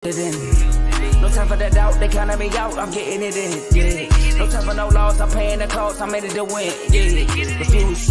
it in. No time for the doubt, they counting me out, I'm getting it in, yeah. No time for no loss, I'm paying the cost, I'm ready to win, yeah. Refuse,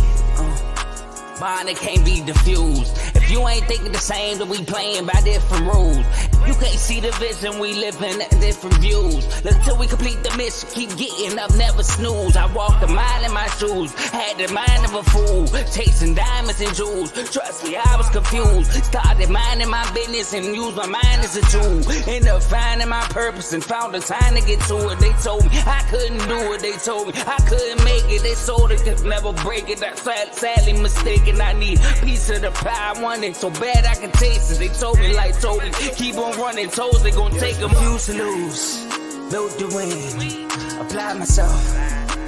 mine, it can't be diffused. If you ain't thinking the same, then we playing by different rules. You can't see the vision, we living at different views. Until we complete the mission, keep getting up, never snooze. I walked a mile in my shoes, had the mind of a fool, chasing diamonds and jewels. Trust me, I was confused. Started minding my business and used my mind as a tool. Ended up finding my purpose and found the time to get to it. They told me I couldn't do it, they told me I couldn't make it. They sold it, could never break it. That's sadly mistaken. I need a piece of the pie, I want it so bad I can taste it. They told me like told me, keep on running, toes they gon' take them. Used to lose, built to win, applied myself,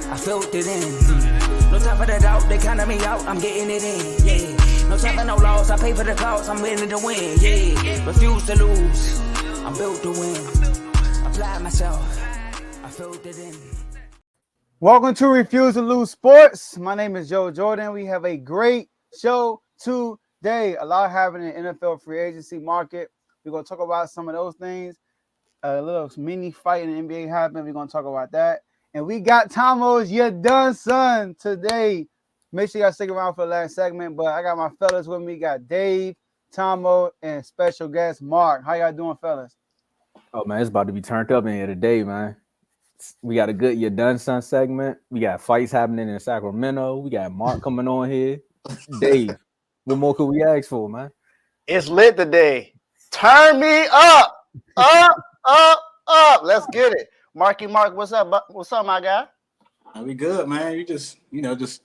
I felt it in. No time for the doubt, they counting me out, I'm getting it in, yeah. No time for no loss, I pay for the cost, I'm winning to win, yeah. Refuse to lose, I'm built to win, applied myself, I felt it in. Welcome to Refuse to Lose Sports. My name is Joe Jordan. We have a great show today. A lot happening in the NFL free agency market. We're going to talk about some of those things. A little mini fight in the NBA happened. We're going to talk about that. And we got Tomo's You Done Son today. Make sure y'all stick around for the last segment. But I got my fellas with me. Got Dave, Tomo, and special guest Mark. How y'all doing, fellas? Oh, man, it's about to be turned up in here today, man. We got a good You Done Son segment. We got fights happening in Sacramento. We got Mark coming on here. Dave, what more could we ask for, man? It's lit today. Turn me up. Up. Let's get it. Marky Mark, what's up? What's up, my guy? We good, man. You just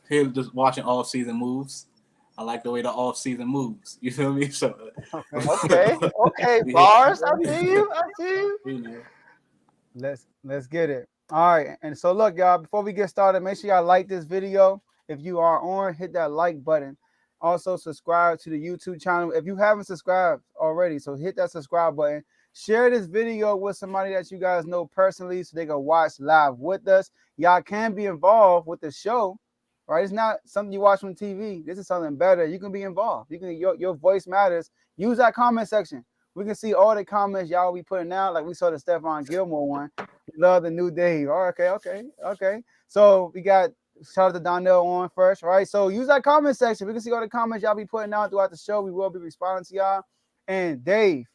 here just watching off-season moves. I like the way the off-season moves. You feel me? So okay. Bars. I see you. Let's get it. All right. And so look, y'all, before we get started, make sure y'all like this video. If you are on, hit that like button. Also subscribe to the YouTube channel if you haven't subscribed already. So hit that subscribe button. Share this video with somebody that you guys know personally so they can watch live with us. Y'all can be involved with the show, right? It's not something you watch on TV. This is something better. You can be involved. You can your voice matters. Use that comment section. We can see all the comments y'all be putting out. Like we saw the Stephon Gilmore one. Love the new Dave. Oh, okay. So we got shout out to Donnell on first, right? So use that comment section. We can see all the comments y'all be putting out throughout the show. We will be responding to y'all. And Dave,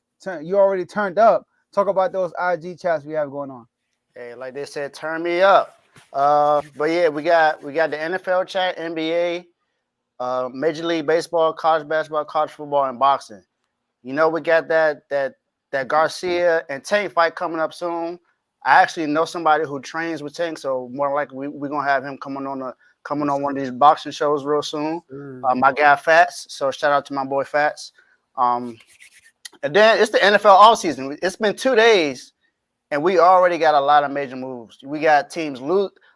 you already turned up. Talk about those IG chats we have going on. Hey, like they said, turn me up. But yeah, we got the NFL chat, NBA, Major League Baseball, college basketball, college football, and boxing. You know, we got that Garcia and Tank fight coming up soon. I actually know somebody who trains with Tank, so more likely we're gonna have him coming on one of these boxing shows real soon. My guy Fats, so shout out to my boy Fats. And then it's the NFL offseason. It's been 2 days, and we already got a lot of major moves. We got teams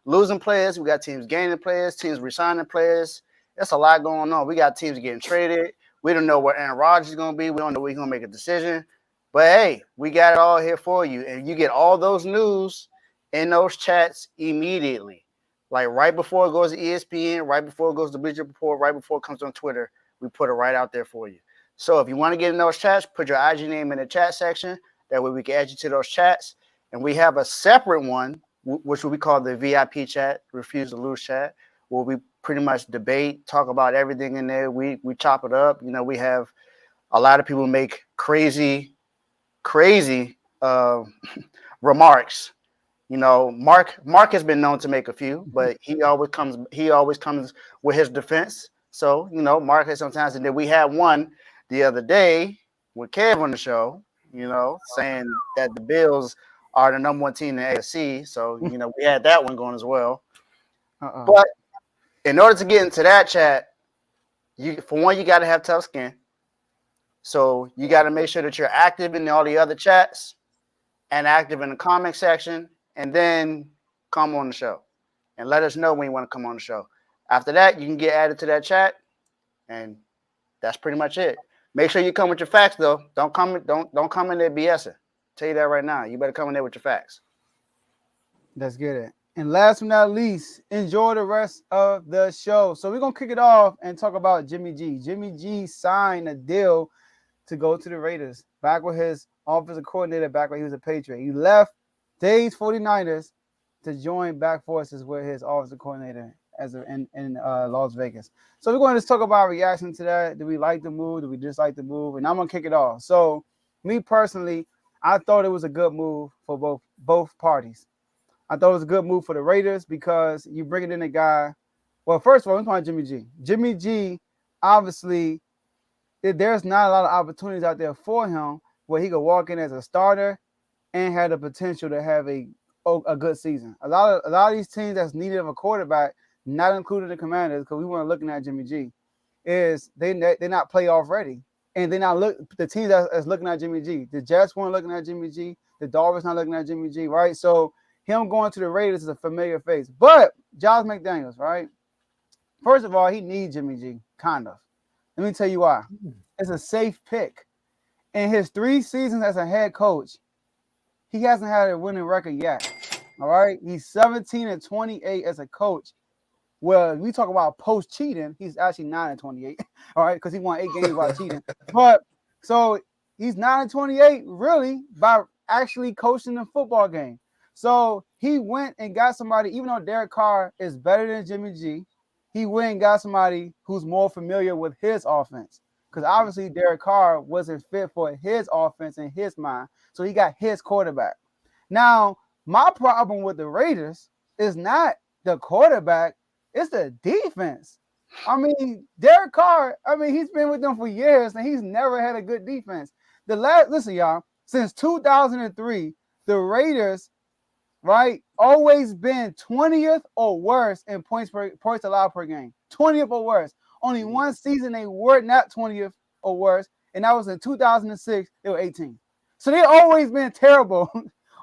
losing players, we got teams gaining players, teams resigning players. There's a lot going on. We got teams getting traded. We don't know where Aaron Rodgers is gonna be. We don't know when he's gonna make a decision. But hey, we got it all here for you. And you get all those news in those chats immediately. Like right before it goes to ESPN, right before it goes to Bleacher Report, right before it comes on Twitter, we put it right out there for you. So if you want to get in those chats, put your IG name in the chat section. That way we can add you to those chats. And we have a separate one, which we call the VIP chat, Refuse to Lose chat, where we pretty much debate, talk about everything in there. We chop it up. You know, we have a lot of people make crazy remarks. You know, Mark has been known to make a few, but he always comes with his defense. So, you know, Mark has sometimes, and then we had one the other day with Kev on the show, you know, saying that the Bills are the number one team in the AFC. So, you know, we had that one going as well. But in order to get into that chat, you got to have tough skin. So you got to make sure that you're active in all the other chats and active in the comment section, and then come on the show and let us know when you want to come on the show. After that, you can get added to that chat, and that's pretty much it. Make sure you come with your facts, though. Don't come in there BSing. Tell you that right now. You better come in there with your facts. Let's get it. And last but not least, enjoy the rest of the show. So we're going to kick it off and talk about Jimmy G. Jimmy G signed a deal to go to the Raiders, back with his offensive coordinator back when he was a Patriot. He left Dave's 49ers to join Back Forces with his offensive coordinator in Las Vegas. So we're going to just talk about our reaction to that. Do we like the move? Do we dislike the move? And I'm going to kick it off. So me personally, I thought it was a good move for both parties. I thought it was a good move for the Raiders because you bringing in a guy. Well, first of all, let's talk about Jimmy G. Jimmy G, obviously, there's not a lot of opportunities out there for him where he could walk in as a starter and have the potential to have a good season. A lot of these teams that's needed of a quarterback, not including the Commanders, because we weren't looking at Jimmy G, is they're not playoff ready, and they're not the teams that's looking at Jimmy G. The Jets weren't looking at Jimmy G. The Dolphins not looking at Jimmy G. Right, so him going to the Raiders is a familiar face. But Josh McDaniels, right? First of all, he needs Jimmy G, kind of. Let me tell you why. It's a safe pick. In his 3 seasons as a head coach, he hasn't had a winning record yet. All right? He's 17-28 as a coach. Well, we talk about post-cheating, he's actually 9-28. All right? Because he won 8 games while cheating. But so he's 9-28 really by actually coaching the football game. So he went and got somebody, even though Derek Carr is better than Jimmy G, he went and got somebody who's more familiar with his offense. Because obviously Derek Carr wasn't fit for his offense in his mind. So he got his quarterback. Now, my problem with the Raiders is not the quarterback, it's the defense. I mean, Derek Carr, he's been with them for years and he's never had a good defense. Listen, y'all, since 2003, the Raiders, right, always been 20th or worse in points allowed per game. 20th or worse. Only one season they were not 20th or worse, and that was in 2006. They were 18. So they've always been terrible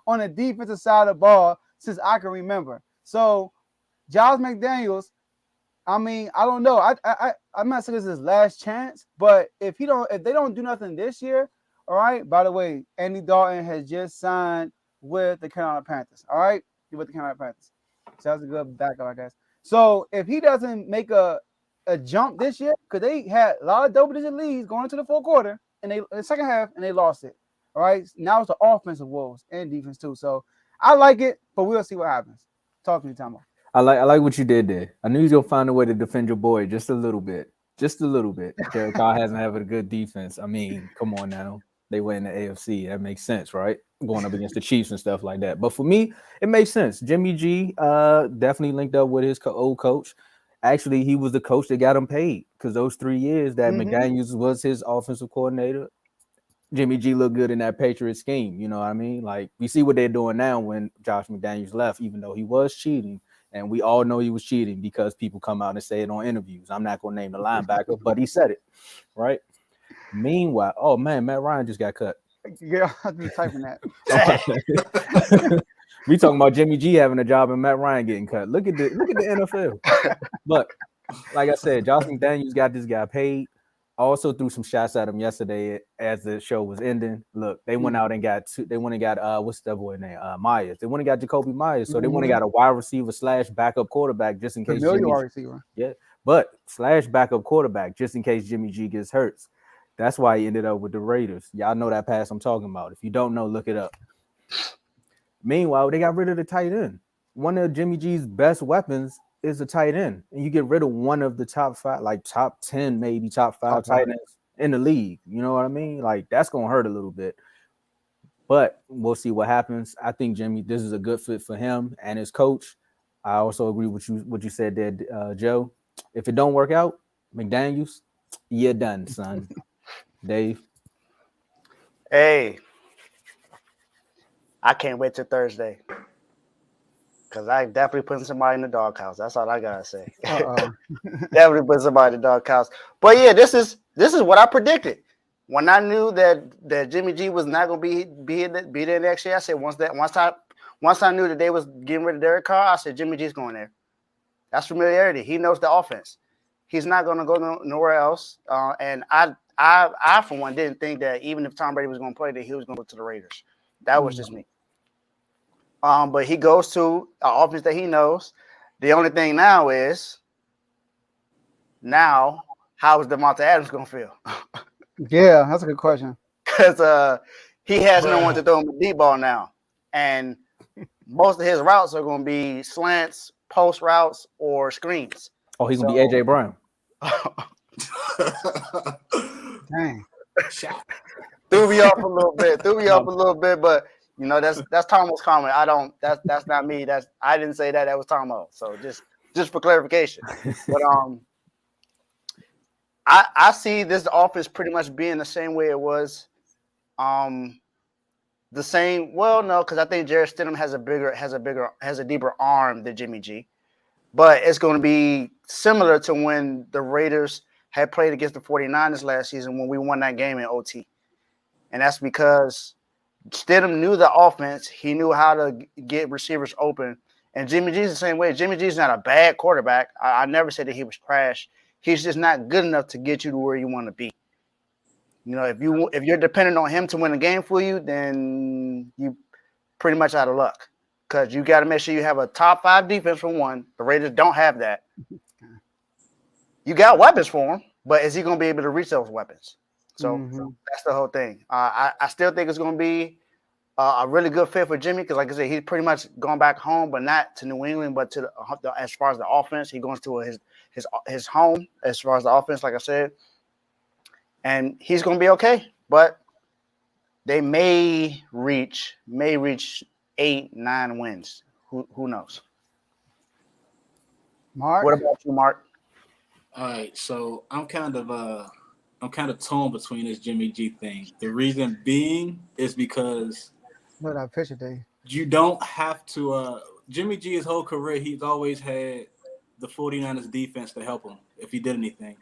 on the defensive side of the ball since I can remember. So Josh McDaniels, I don't know. I'm not saying this is his last chance, but if they don't do nothing this year, all right. By the way, Andy Dalton has just signed with the Carolina Panthers. All right, he's with the Carolina Panthers. So that's a good backup, I guess. So if he doesn't make a jump this year, because they had a lot of double-digit leads going into the fourth quarter and the second half, and they lost it. All right, now it's the offensive woes and defense too. So I like it, but we'll see what happens. Talk to me, Tomo. I like what you did there. I knew you was gonna find a way to defend your boy just a little bit. Derek Carr hasn't had a good defense. I mean, come on now. They win the AFC. That makes sense, right? Going up against the Chiefs and stuff like that. But for me, it makes sense. Jimmy G definitely linked up with his old coach. Actually, he was the coach that got him paid because those 3 years that McDaniels was his offensive coordinator, Jimmy G looked good in that Patriot scheme. You know what I mean? Like, we see what they're doing now when Josh McDaniels left, even though he was cheating. And we all know he was cheating because people come out and say it on interviews. I'm not going to name the linebacker, but he said it, right? Meanwhile, oh, man, Matt Ryan just got cut. Yeah, I've been typing that. We talking about Jimmy G having a job and Matt Ryan getting cut. Look at the NFL. But like I said, Josh McDaniels got this guy paid. I also threw some shots at him yesterday as the show was ending. Look, they went out and got what's that boy name? Myers. They went and got Jacoby Myers. So they went and got a wide receiver / backup quarterback just in case. Receiver. Yeah, but / backup quarterback just in case Jimmy G gets hurt. That's why he ended up with the Raiders. Y'all know that pass I'm talking about. If you don't know, look it up. Meanwhile, they got rid of the tight end. One of Jimmy G's best weapons is a tight end. And you get rid of one of the top 5, like top 10, maybe top 5 tight ends in the league. You know what I mean? Like, that's going to hurt a little bit. But we'll see what happens. I think this is a good fit for him and his coach. I also agree with what you said there, Joe. If it don't work out, McDaniels, you're done, son. Dave. Hey, I can't wait till Thursday because I definitely putting somebody in the doghouse. That's all I gotta say. Definitely put somebody in the doghouse. But yeah, this is what I predicted when I knew that Jimmy G was not gonna be there next year. I said once I knew that they was getting rid of Derek Carr, I said Jimmy G's going there. That's familiarity. He knows the offense. He's not gonna go nowhere else. And I for one didn't think that even if Tom Brady was going to play, that he was going to go to the Raiders. That was just me. But he goes to an offense that he knows. The only thing now is, how is Devontae Adams going to feel? Yeah, that's a good question. Because he has no one to throw him a deep ball now. And most of his routes are going to be slants, post routes, or screens. Oh, he's gonna be AJ Brown. Dang. Threw me off a little bit. But you know, that's Tomo's comment. That's not me. I didn't say that. That was Tomo. So just for clarification. But I see this offense pretty much being the same way it was. The same. Well, no, because I think Jarrett Stidham has a deeper arm than Jimmy G. But it's going to be similar to when the Raiders had played against the 49ers last season when we won that game in OT. And that's because Stidham knew the offense. He knew how to get receivers open. And Jimmy G's the same way. Jimmy G's not a bad quarterback. I never said that he was trash. He's just not good enough to get you to where you want to be. You know, if you're dependent on him to win a game for you, then you pretty much out of luck. Because you got to make sure you have a top 5 defense for one. The Raiders don't have that. You got weapons for him, but is he going to be able to reach those weapons? So that's the whole thing. I still think it's going to be a really good fit for Jimmy because, like I said, he's pretty much going back home, but not to New England, but to as far as the offense, he goes to his home as far as the offense, like I said, and he's going to be okay. But they may reach 8-9 wins. Who knows? Mark, what about you, Mark? All right, so I'm kind of torn between this Jimmy G thing. The reason being is because what I picture day. you don't have to Jimmy G his whole career, he's always had the 49ers defense to help him if he did anything.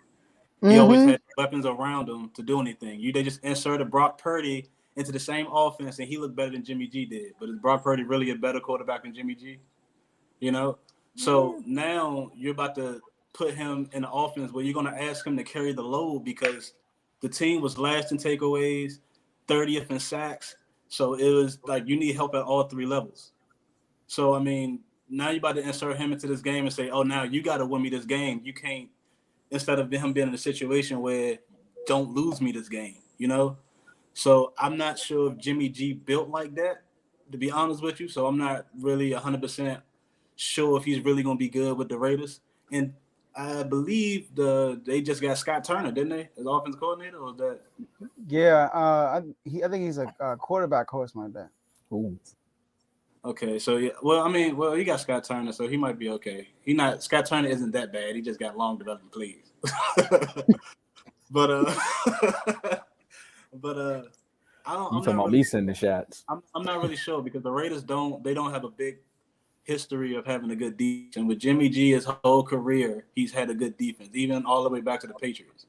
He always had weapons around him to do anything. They just inserted Brock Purdy into the same offense and he looked better than Jimmy G did. But is Brock Purdy really a better quarterback than Jimmy G? You know? So now you're about to put him in an offense where you're going to ask him to carry the load because the team was last in takeaways, 30th in sacks. So it was like you need help at all 3 levels. So, I mean, now you're about to insert him into this game and say, oh, now you got to win me this game. You can't, instead of him being in a situation where don't lose me this game, you know? So I'm not sure if Jimmy G built like that, to be honest with you. So I'm not really 100% sure if he's really going to be good with the Raiders. And I believe they just got Scott Turner, didn't they? As offensive coordinator, or was that? Yeah, I think he's a quarterback coach like that. Ooh. Okay, so yeah, well, he got Scott Turner, so he might be okay. Scott Turner isn't that bad. He just got long development, please. but I don't. You talking about me sending shots? I'm not really sure because the Raiders don't have a big history of having a good defense. And with Jimmy G, his whole career, he's had a good defense, even all the way back to the Patriots.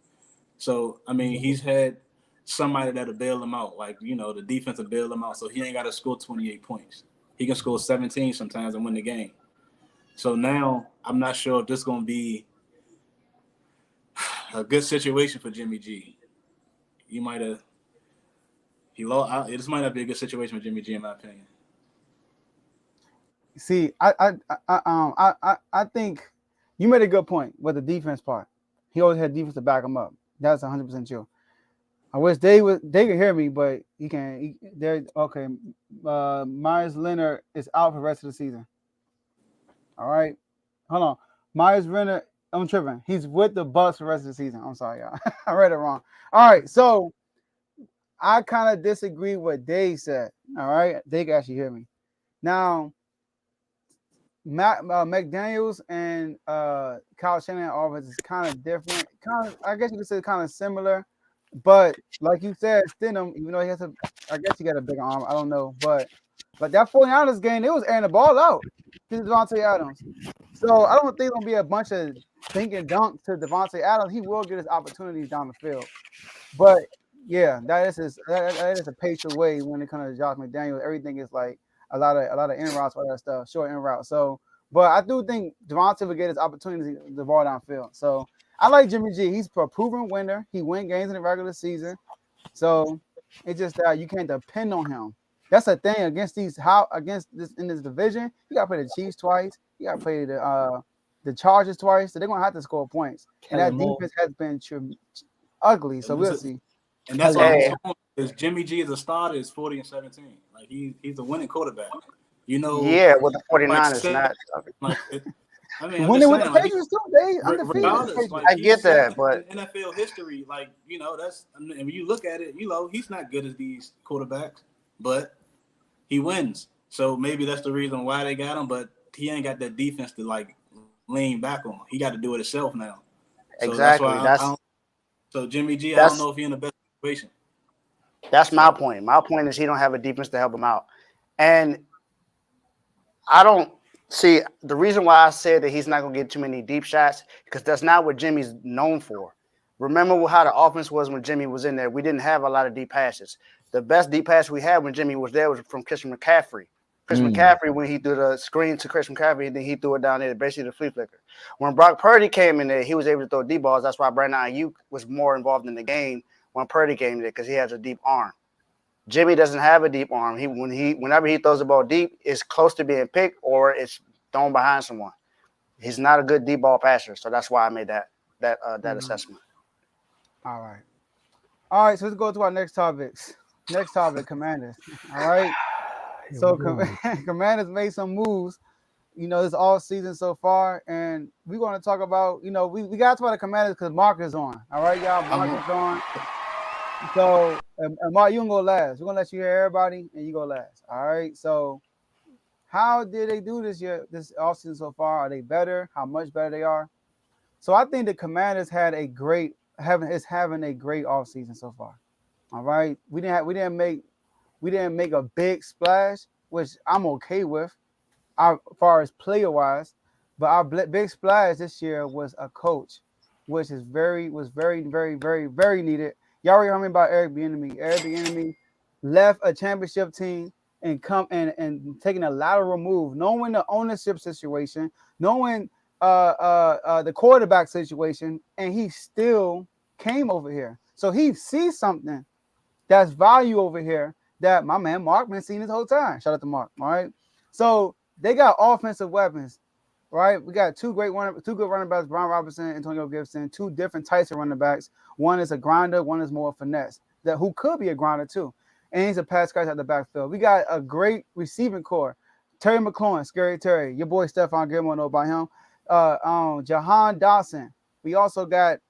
So, I mean, he's had somebody that'll bail him out. Like, you know, the defense will bail him out. So he ain't got to score 28 points. He can score 17 sometimes and win the game. So now I'm not sure if this is going to be a good situation for Jimmy G. This might not be a good situation for Jimmy G, in my opinion. See, I think you made a good point with the defense part. He always had defense to back him up. That's 100% true. I wish they could hear me, but he can't. Okay. Myers Leonard is out for the rest of the season. All right, hold on. Myers Leonard, I'm tripping. He's with the Bucs for the rest of the season. I'm sorry, y'all. I read it wrong. All right, so I kind of disagree with what Dave said. All right, they can actually hear me now. McDaniels and Kyle Shanahan offense is kind of different. I guess you could say kind of similar, but like you said, Stidham, even though he has I guess he got a big arm. I don't know, but that 49ers game, they was airing the ball out to Devontae Adams. So I don't think it'll be a bunch of dink and dunk to Devontae Adams. He will get his opportunities down the field, but yeah, that is a patient way when it comes to Josh McDaniels. Everything is like a lot of in routes, all that stuff, short in route. So, but I do think Devontae will get his opportunity to ball downfield. So I like Jimmy G. He's a proven winner. He win games in the regular season. So it's just that you can't depend on him. That's the thing against this in this division. You got to play the Chiefs twice. You got to play the Chargers twice. So they're gonna have to score points. And that defense has been ugly. So we'll see. And that's all Hey. I'm showing is Jimmy G as a starter is 40-17. Like he's a winning quarterback. You know, Yeah, with the like 49ers, not. like I mean, I'm Winning just with saying, the like Patriots too. They undefeated. regardless, like I get he's that, second but in NFL history. Like that's and when you look at it, he's not good as these quarterbacks, but he wins. So maybe that's the reason why they got him. But he ain't got that defense to like lean back on. He got to do it himself now. So that's exactly. why I don't. So Jimmy G, I don't That's know if he's in the best situation. that's my So point. My point is he don't have a defense to help him out, and I don't see the reason why I said that he's not going to get too many deep shots because that's not what Jimmy's known for. Remember how the offense was when Jimmy was in there? We didn't have a lot of deep passes. The best deep pass we had when Jimmy was there was from Christian McCaffrey. Christian McCaffrey, when he threw the screen to Christian McCaffrey, then he threw it down there, basically the flea flicker. When Brock Purdy came in there, he was able to throw deep balls. That's why Brandon Ayuk was more involved in the game when Purdy came there because he has a deep arm. Jimmy doesn't have a deep arm. Whenever he throws the ball deep, it's close to being picked or it's thrown behind someone. He's not a good deep ball passer, so that's why I made that assessment. All right. So let's go to our next topics. Next topic, Commanders. All right. So Commanders made some moves, this all season so far, and we're going to talk about, we got to talk about the Commanders because Mark is on. All right, y'all. Mark is on. So, and Mark, you can go last. We're gonna let you hear everybody, and you go last. All right. So, how did they do this year, this offseason so far? Are they better? How much better they are? So, I think the Commanders having a great offseason so far. All right. We didn't make a big splash, which I'm okay with, as far as player wise. But our big splash this year was a coach, which was very, very, very, very needed. Y'all already heard me about Eric Bieniemy. Eric Bieniemy left a championship team and taking a lateral move, knowing the ownership situation, knowing the quarterback situation, and he still came over here. So he sees something that's value over here that my man Mark been seeing this whole time. Shout out to Mark. All right. So they got offensive weapons. Right, we got two good running backs, Brian Robinson, Antonio Gibson, two different types of running backs. One is a grinder, one is more finesse. Who could be a grinder too. And he's a pass catcher at the backfield. We got a great receiving core. Terry McLaurin, Scary Terry. Your boy Stephon Gilmore know about him. Jahan Dawson. We also got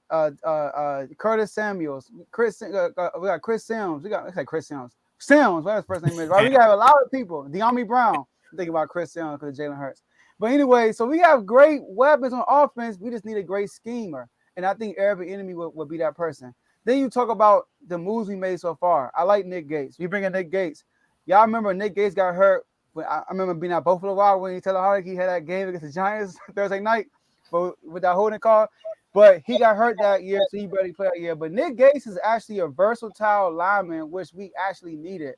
Curtis Samuels. We got Chris Sims. Chris Sims. Sims, whatever his first name is. Right, we got a lot of people. De'Ami Brown. I'm thinking about Chris Sims because of Jalen Hurts. But anyway, so we have great weapons on offense. We just need a great schemer. And I think Eric Bieniemy would be that person. Then you talk about the moves we made so far. I like Nick Gates. We bring in Nick Gates. Y'all remember Nick Gates got hurt. I remember being at Buffalo Wild when Taylor Heinicke had that game against the Giants Thursday night with that holding call. But he got hurt that year, so he barely played that year. But Nick Gates is actually a versatile lineman, which we actually needed.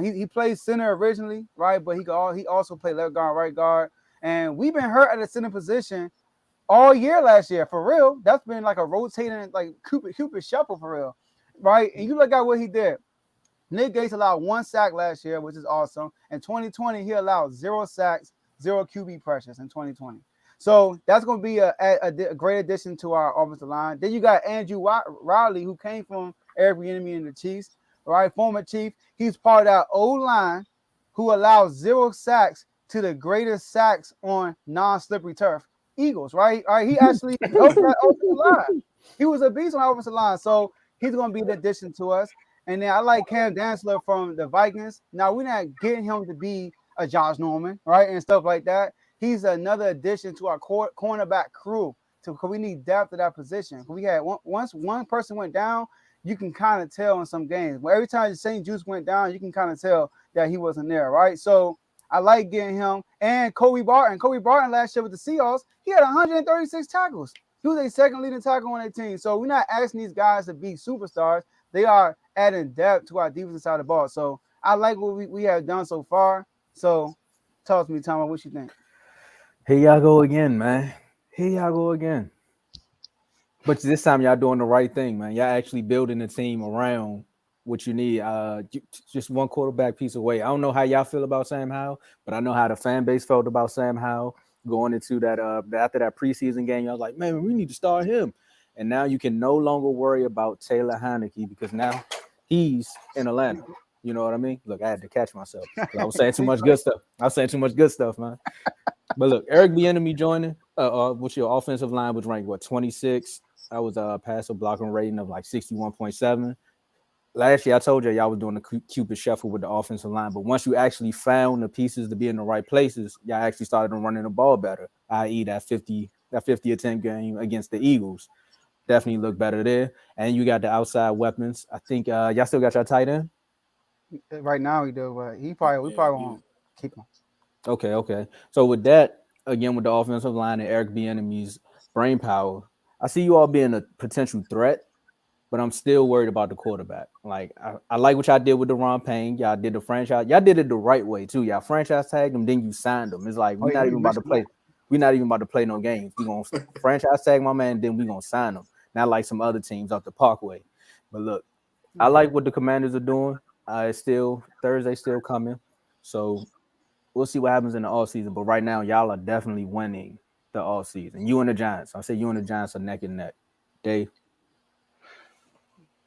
He played center originally, right? But he also played left guard, right guard. And we've been hurt at the center position all year last year, for real. That's been like a rotating, like Cupid shuffle for real, right? And you look at what he did. Nick Gates allowed 1 sack last year, which is awesome. In 2020, he allowed 0 sacks, 0 QB pressures in 2020. So that's going to be a great addition to our offensive line. Then you got Andrew Riley, who came from Eric Bieniemy and the Chiefs, right? Former Chief. He's part of that O-line who allowed 0 sacks to the greatest sacks on non-slippery turf, Eagles, right? All right, he actually helped that offensive line. He was a beast on the offensive line, so he's going to be the addition to us. And then I like Cam Dantzler from the Vikings. Now, we're not getting him to be a Josh Norman, right, and stuff like that. He's another addition to our cornerback crew because we need depth at that position. We had once one person went down, you can kind of tell in some games. Well, every time St. Juice went down, you can kind of tell that he wasn't there, right? So I like getting him. And Kobe Barton. Kobe Barton last year with the Seahawks, he had 136 tackles. He was a second leading tackle on their team. So we're not asking these guys to be superstars. They are adding depth to our defensive side of the ball. So I like what we have done so far. So talk to me, Tom, what you think? Here y'all go again, man. Here y'all go again. But this time y'all doing the right thing, man. Y'all actually building a team around what you need. Just one quarterback piece away. I don't know how y'all feel about Sam Howell, but I know how the fan base felt about Sam Howell going into that after that preseason game. Y'all was like, man, we need to start him. And now you can no longer worry about Taylor Heineke because now he's in Atlanta. You know what I mean? Look, I had to catch myself. I was saying too much good stuff. Man. But look, Eric Bieniemy joining. What's your offensive line was ranked 26? That was a passer blocking rating of like 61.7. Last year, I told you y'all was doing the Cupid shuffle with the offensive line, but once you actually found the pieces to be in the right places, y'all actually started running the ball better. I.e., that 50 attempt game against the Eagles definitely looked better there. And you got the outside weapons. I think y'all still got your tight end. Right now we do, but we probably won't keep him. Okay. So with that, again with the offensive line and Eric Bieniemy's brain power, I see you all being a potential threat, but I'm still worried about the quarterback. Like I like what y'all did with Deron Payne. Y'all did the franchise. Y'all did it the right way too. Y'all franchise tagged him, then you signed him. It's like we're not even about to play. We're not even about to play no games. We're gonna franchise tag my man, then we're gonna sign him. Not like some other teams off the Parkway. But look, I like what the Commanders are doing. It's still Thursday, still coming. So we'll see what happens in the offseason. But right now, y'all are definitely winning the offseason. You and the Giants. I say you and the Giants are neck and neck. Dave.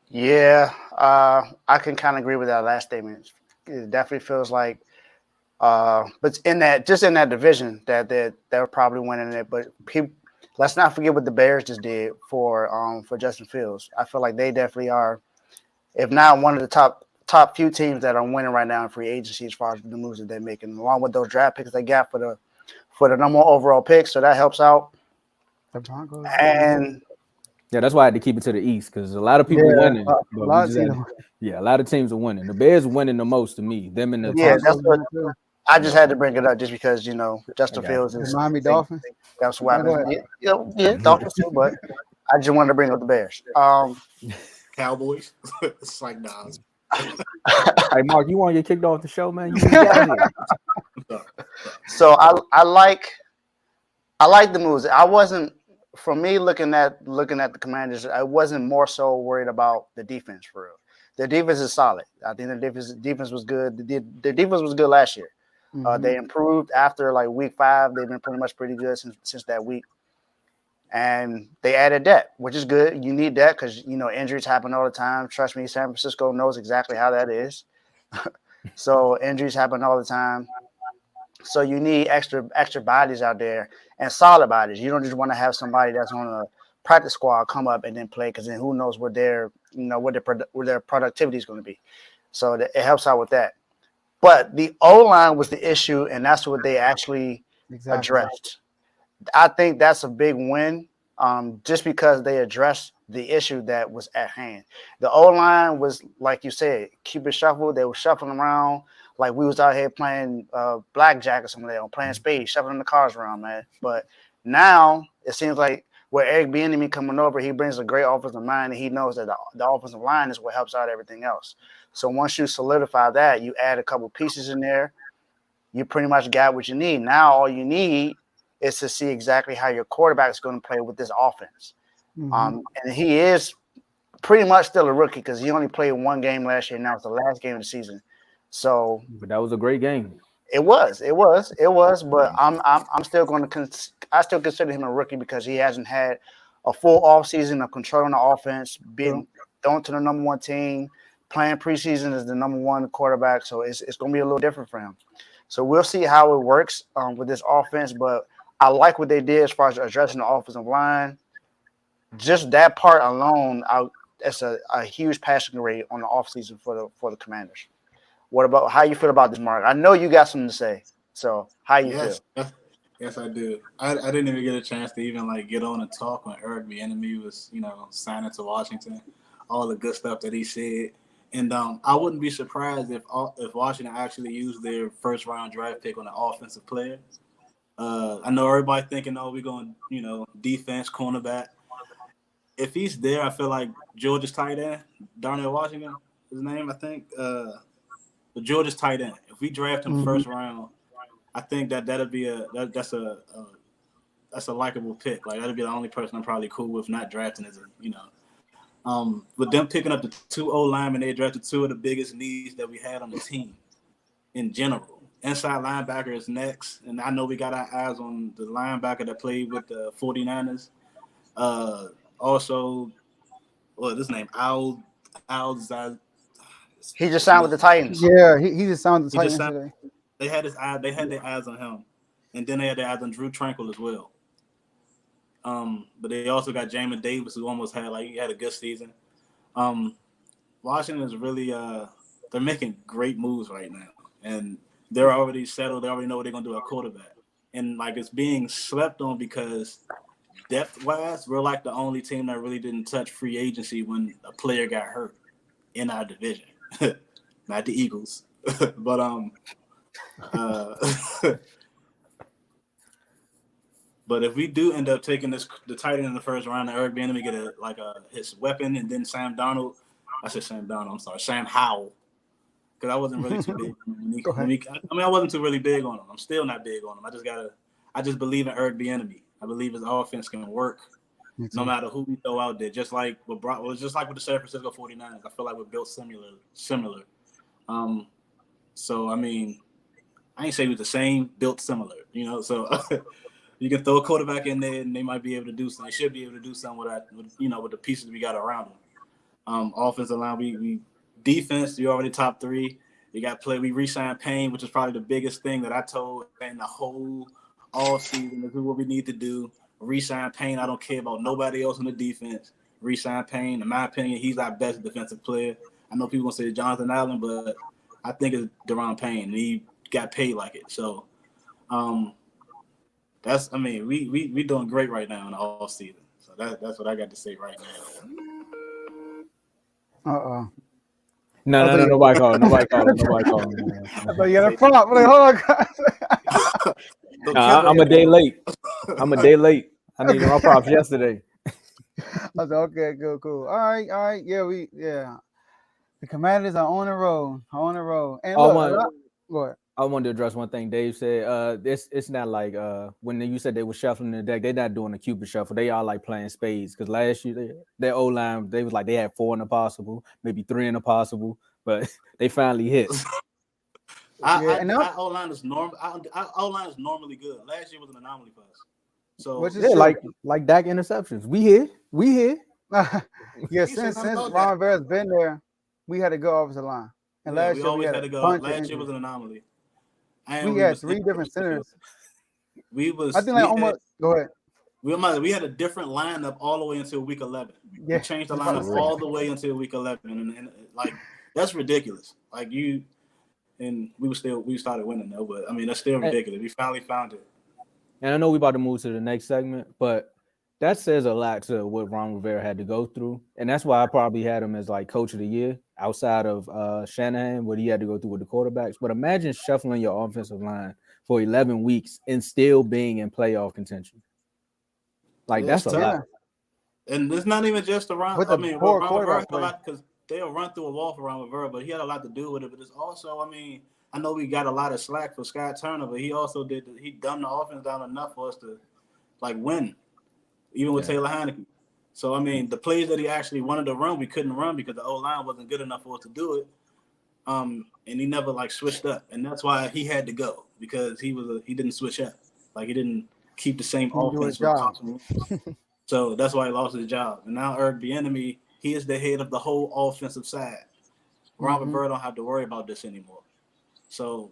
Yeah, I can kind of agree with that last statement. It definitely feels like, but in that division that they're probably winning it. But let's not forget what the Bears just did for Justin Fields. I feel like they definitely are, if not one of the top few teams that are winning right now in free agency as far as the moves that they're making, along with those draft picks they got for the number one overall pick. So that helps out. The Broncos. And yeah, that's why I had to keep it to the East because a lot of people winning. A lot of teams are winning. The Bears winning the most to me. Them and the that's what I just had to bring it up just because Justin Fields is Miami Dolphins. That's what happens. Yeah, Dolphins too, but I just wanted to bring up the Bears. Cowboys. It's like nah. Hey Mark, you want to get kicked off the show, man? You got here. So I like the moves. I wasn't. For me, looking at the Commanders, I wasn't more so worried about the defense for real. The defense is solid. I think the defense was good. The defense was good last year. Mm-hmm. They improved after like week 5. They've been pretty good since that week. And they added depth, which is good. You need that because injuries happen all the time. Trust me, San Francisco knows exactly how that is. So injuries happen all the time. So you need extra bodies out there and solid bodies. You don't just want to have somebody that's on a practice squad come up and then play because then who knows what their productivity is going to be. So it helps out with that. But the O-line was the issue, and that's what they actually addressed. I think that's a big win, just because they addressed the issue that was at hand. The O-line was, like you said, Cupid shuffle. They were shuffling around like we was out here playing blackjack or something, or playing spades, shuffling the cards around, man. But now it seems like with Eric Bieniemy coming over, he brings a great offensive mind, and he knows that the offensive line is what helps out everything else. So once you solidify that, you add a couple pieces in there, you pretty much got what you need. Now all you need is to see exactly how your quarterback is going to play with this offense. Mm-hmm. And he is pretty much still a rookie because he only played one game last year. Now it's the last game of the season. So, but that was a great game. It was. But I'm still going to I still consider him a rookie because he hasn't had a full offseason of controlling the offense, being thrown to the number one team, playing preseason as the number one quarterback. So it's going to be a little different for him. So we'll see how it works with this offense. But I like what they did as far as addressing the offensive line. Just that part alone, it's a huge passing rate on the offseason for the Commanders. What about how you feel about this, Mark? I know you got something to say. So how you feel? Yes, I do. I didn't even get a chance to even get on and talk when Eric Bieniemy was signing to Washington, all the good stuff that he said, and I wouldn't be surprised if Washington actually used their first round draft pick on an offensive player. I know everybody thinking, we're going defense, cornerback. If he's there, I feel like Georgia's tight end, Darnell Washington, his name, I think. But Georgia's tight end. If we draft him first round, I think that'll be that's a likable pick. Like that'll be the only person I'm probably cool with not drafting as with them picking up the 2 O linemen, they drafted 2 of the biggest needs that we had on the team in general. Inside linebacker is next, and I know we got our eyes on the linebacker that played with the 49ers. also, what his name? Al He just signed with the Titans. Yeah, he just signed the He just Titans signed- today. They had his eye. They had their eyes on him, and then they had their eyes on Drew Tranquil as well. But they also got Jamin Davis, who almost had he had a good season. Washington is really they're making great moves right now, and they're already settled. They already know what they're gonna do at quarterback, and it's being slept on because depth wise, we're the only team that really didn't touch free agency when a player got hurt in our division. Not the Eagles, but but if we do end up taking the tight end in the first round, and Eric Bieniemy get his weapon, and then Sam Darnold. I said Sam Darnold. I'm sorry, Sam Howell, because I wasn't really too big. I wasn't too really big on him. I'm still not big on him. I just believe in Eric Bieniemy. I believe his offense can work no matter who we throw out there. Just like with the San Francisco 49ers. I feel like we're built similar. So I mean, I ain't say we're the same, built similar. So. You can throw a quarterback in there, and they might be able to do something. They should be able to do something with the pieces we got around them. Offensive line, we defense, you're already top 3. You got play. We re-signed Payne, which is probably the biggest thing that I told in the whole all season. This is what we need to do. Re-sign Payne. I don't care about nobody else on the defense. Re-sign Payne. In my opinion, he's our best defensive player. I know people gonna say Jonathan Allen, but I think it's Daron Payne. And he got paid like it. So. We doing great right now in the off season. So that's what I got to say right now. No, nobody calling. I thought you had a prompt. I'm like, hold on, guys. I'm a day late. I needed my props yesterday. I was like, okay, good, cool. All right. Yeah. The Commanders are on the road. And what? I wanted to address one thing Dave said. It's not like when you said they were shuffling the deck, they're not doing a Cupid shuffle. They are playing spades. Because last year, their O-line, they was they had 4 in the possible, maybe 3 in the possible, but they finally hit. Our O-line is normal. Our O-line is normally good. Last year was an anomaly for us. So like Dak interceptions. We here. Yeah, since Ron Rivera's been there, we had a good offensive line. And last year we had to go. Last year was an anomaly. We had 3 different centers. Go ahead. We had a different lineup all the way until week 11. Yeah. We changed the lineup all the way until week 11, and that's ridiculous. We started winning though, but I mean that's still ridiculous. We finally found it. And I know we about to move to the next segment, but that says a lot to what Ron Rivera had to go through, and that's why I probably had him as coach of the year outside of Shanahan, what he had to go through with the quarterbacks. But imagine shuffling your offensive line for 11 weeks and still being in playoff contention. That's a lot. And it's not even just around. Ron Rivera had a lot because they'll run through a wall for Ron Rivera, but he had a lot to do with it. But it's also, I know we got a lot of slack for Scott Turner, but he also he dumbed the offense down enough for us to win, even with Taylor Heineke. So, the plays that he actually wanted to run, we couldn't run because the O-line wasn't good enough for us to do it. And he never switched up. And that's why he had to go, because he didn't switch up. He didn't keep the same offense. So that's why he lost his job. And now Eric Bieniemy, he is the head of the whole offensive side. Ron Rivera don't have to worry about this anymore. So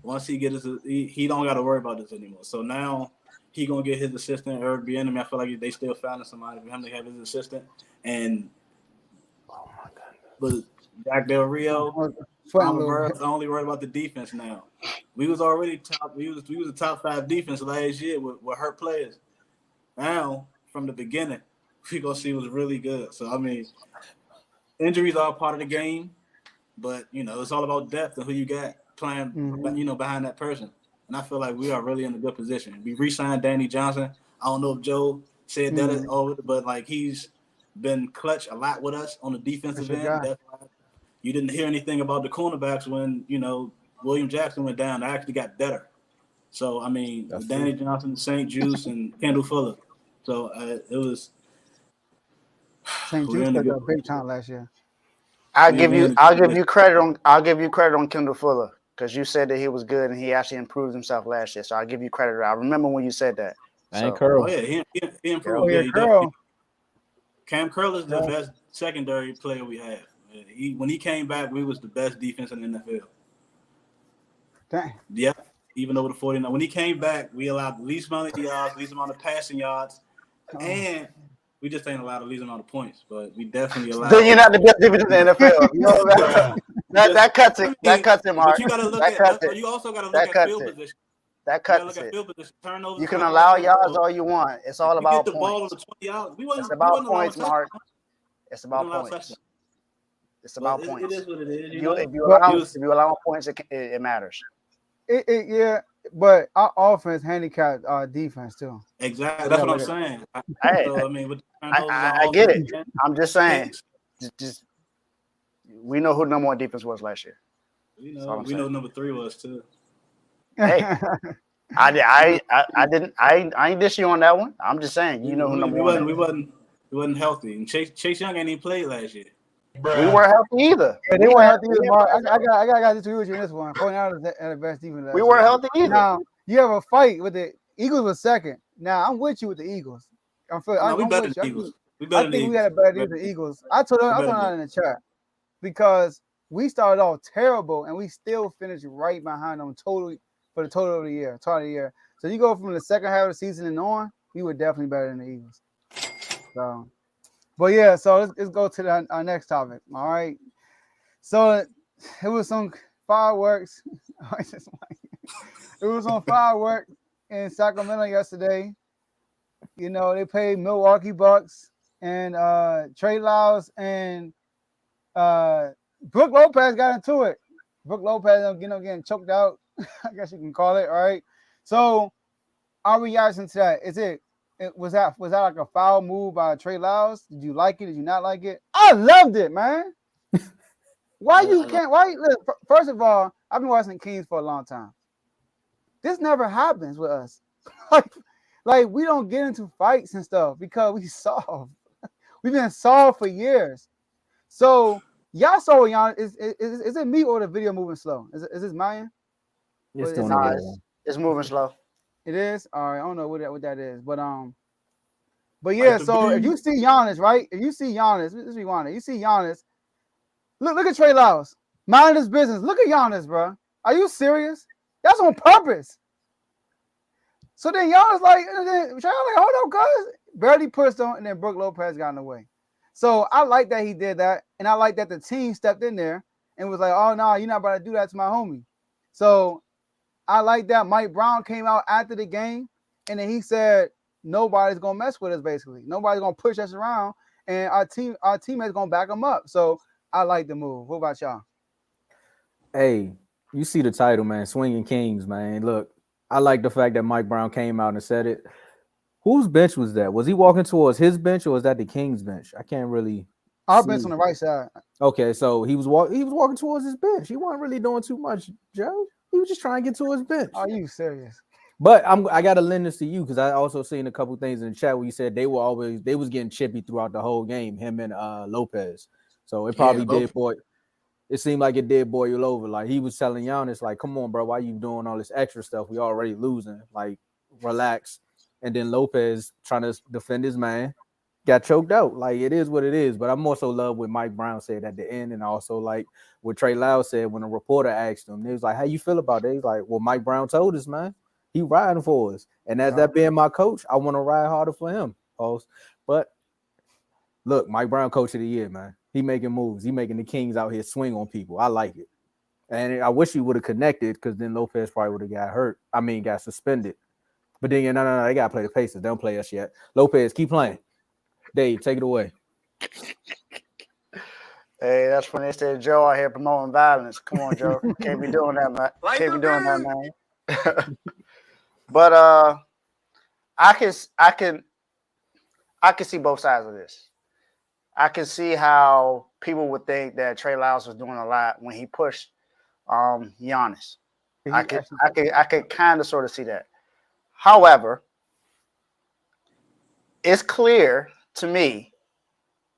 once he gets he don't got to worry about this anymore. So now he gonna get his assistant, Eric Bieniemy. I feel like they still finding somebody for him to have his assistant. And but Jack Del Rio, Rivera's only worried about the defense now. We was already top. We was a top 5 defense last year with hurt players. Now from the beginning, we gonna see what's really good. So injuries are part of the game, but it's all about depth and who you got playing. Behind that person. And I feel like we are really in a good position. We re-signed Danny Johnson. I don't know if Joe said that, but he's been clutch a lot with us on the defensive end. That's why you didn't hear anything about the cornerbacks when William Jackson went down. They actually got better. So Danny Johnson, St. Juice, and Kendall Fuller. So it was. St. Juice got a big time last year. I'll give you credit on Kendall Fuller. Because you said that he was good and he actually improved himself last year. So I'll give you credit. I remember when you said that. And Curl. Oh, yeah. He improved. Curl. Cam Curl is the best secondary player we have. When he came back, we was the best defense in the NFL. Dang. Yeah, even over the 49. When he came back, we allowed the least amount of yards, least amount of passing yards, and we just ain't allowed the least amount of points. But we definitely allowed. Then you're not the best defense in the NFL. You know that cuts it. That cuts it, Mark. But you got to look at. You also got to look at field position. That cuts it. Turnovers, you can allow yards all you want. It's all about get the points. ball on the 20 yards. It's about points, Mark. It's about points. It's about points. It is what it is. If you allow points, it matters. Yeah, but our offense handicapped our defense too. Exactly. That's what I'm saying. I get it. I'm just saying. Just we know who number one defense was last year. We know number 3 was too. Hey, I ain't dish you on that one. I'm just saying, you know who number one. We wasn't healthy, and Chase Young ain't even played last year. We weren't healthy either. Yeah, they weren't healthy either, Mark. I got to disagree with you in this one. 49ers at the best defense. We weren't healthy either. Now you have a fight with the Eagles was second. Now I'm with you with the Eagles. I'm we better than the Eagles. I think we had a better defense than the Eagles. I told them in the chat because we started off terrible and we still finished right behind them totally. For the total of the year. So you go from the second half of the season and on, we were definitely better than the Eagles. So, but yeah, so let's go to our next topic. All right. So it was some fireworks. It was some fireworks in Sacramento yesterday. You know, they played Milwaukee Bucks and Trey Lyles and Brook Lopez got into it. Brook Lopez, getting choked out. I guess you can call it. All right. So our reaction to that, was that like a foul move by Trey Lyles? Did you like it? Did you not like it? I loved it, man. First of all, I've been watching the Kings for a long time. This never happens with us. like we don't get into fights and stuff because we soft. We've been soft for years. So y'all saw Giannis. Is it me or the video moving slow? Is this mine? It's moving slow. It is? All right. I don't know what that is. But yeah, so if you see Giannis, right? If you see Giannis, let's rewind it. You see Giannis. Look at Trey Lyles. Mind his business. Look at Giannis, bro. Are you serious? That's on purpose. So then Giannis hold on, cuz. Barely pushed on, and then Brook Lopez got in the way. So I like that he did that, and I like that the team stepped in there and was like, oh, no, you're not about to do that to my homie. So I like that Mike Brown came out after the game, and then he said, nobody's going to mess with us, basically. Nobody's going to push us around, and our teammates going to back them up. So I like the move. What about y'all? Hey, you see the title, man, Swinging Kings, man. Look, I like the fact that Mike Brown came out and said it. Whose bench was that? Was he walking towards his bench, or was that the Kings bench? I can't really Our bench on the right side. Okay, so he was walking towards his bench. He wasn't really doing too much, Joe. He was just trying to get to his bench. Are you serious? But I gotta lend this to you because I also seen a couple things in the chat where you said they was getting chippy throughout the whole game, him and Lopez. So it probably did it seemed like it did boil over. Like he was telling Giannis, like, come on, bro, why you doing all this extra stuff? We already losing. Like, relax. And then Lopez trying to defend his man got choked out. Like, it is what it is. But I'm also love what Mike Brown said at the end, and also like what Trey Lyles said when a reporter asked him. He was like, how you feel about it? He's like, well, Mike Brown told us, man. He riding for us. And as that being my coach, I want to ride harder for him. But look, Mike Brown, coach of the year, man. He making moves. He making the Kings out here swing on people. I like it. And I wish he would have connected because then Lopez probably would have got suspended. But then, no, they got to play the Pacers. They don't play us yet. Lopez, keep playing. Dave, take it away. Hey, that's when they said Joe out here promoting violence. Come on, Joe. Can't be doing that, man. Can't be doing that, man. But I can see both sides of this. I can see how people would think that Trey Lyles was doing a lot when he pushed Giannis. I could kind of sort of see that. However, it's clear to me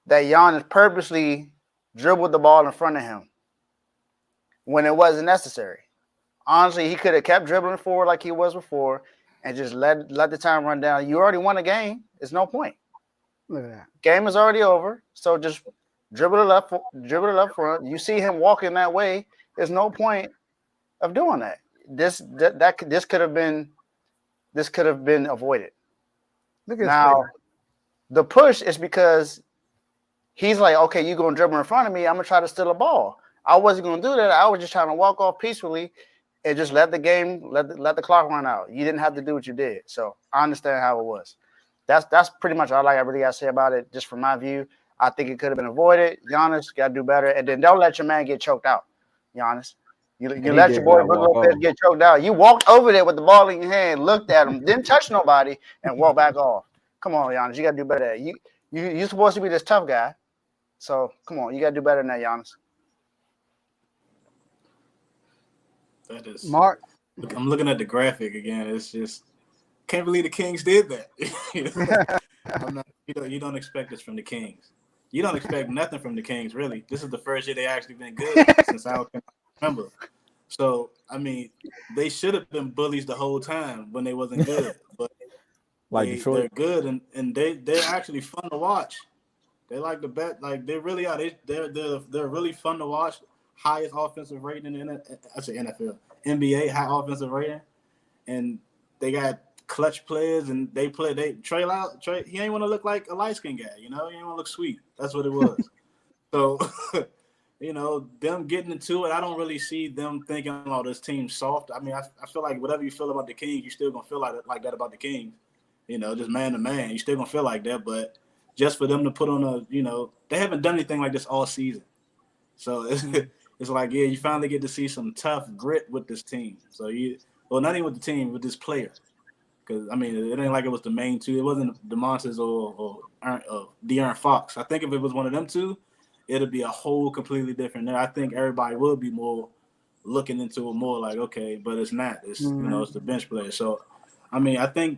that Giannis purposely dribbled the ball in front of him when it wasn't necessary. Honestly, he could have kept dribbling forward like he was before and just let the time run down. You already won a game. It's no point. Look at that. Game is already over. So just dribble it up front. You see him walking that way. There's no point of doing that. This could have been avoided. Look at Now, the push is because he's like, okay, you're gonna dribble in front of me. I'm gonna try to steal a ball. I wasn't gonna do that. I was just trying to walk off peacefully and just let the clock run out. You didn't have to do what you did. So I understand how it was. That's pretty much all I really got to say about it. Just from my view, I think it could have been avoided. Giannis got to do better, and then don't let your man get choked out. Giannis, you let your boy Brook Lopez get choked out. You walked over there with the ball in your hand, looked at him, didn't touch nobody, and walked back off. Come on, Giannis, you got to do better. You're supposed to be this tough guy, so come on, you got to do better than that, Giannis. That is Mark. I'm looking at the graphic again. It's just can't believe the Kings did that. You don't expect this from the Kings. You don't expect nothing from the Kings, really. This is the first year they actually been good since I can remember. So I mean, they should have been bullies the whole time when they wasn't good. But they're good and they're actually fun to watch. They like the bet, like they really are. They're really fun to watch. Highest offensive rating in NFL, NBA high offensive rating, and they got clutch players and Trey Lyles, he ain't want to look like a light skinned guy, he ain't want to look sweet. That's what it was. So, them getting into it, I don't really see them thinking, oh, this team's soft. I mean, I feel like whatever you feel about the Kings, you still gonna feel like that about the Kings. Just man to man, you still gonna feel like that. But just for them to put on they haven't done anything like this all season. So it's like, yeah, you finally get to see some tough grit with this team. So not even with the team, with this player. Because, I mean, it ain't like it was the main two. It wasn't DeMontis or De'Aaron Fox. I think if it was one of them two, it'd be a whole completely different. I think everybody would be more looking into it more like, okay, but it's not. It's it's the bench player. So, I mean, I think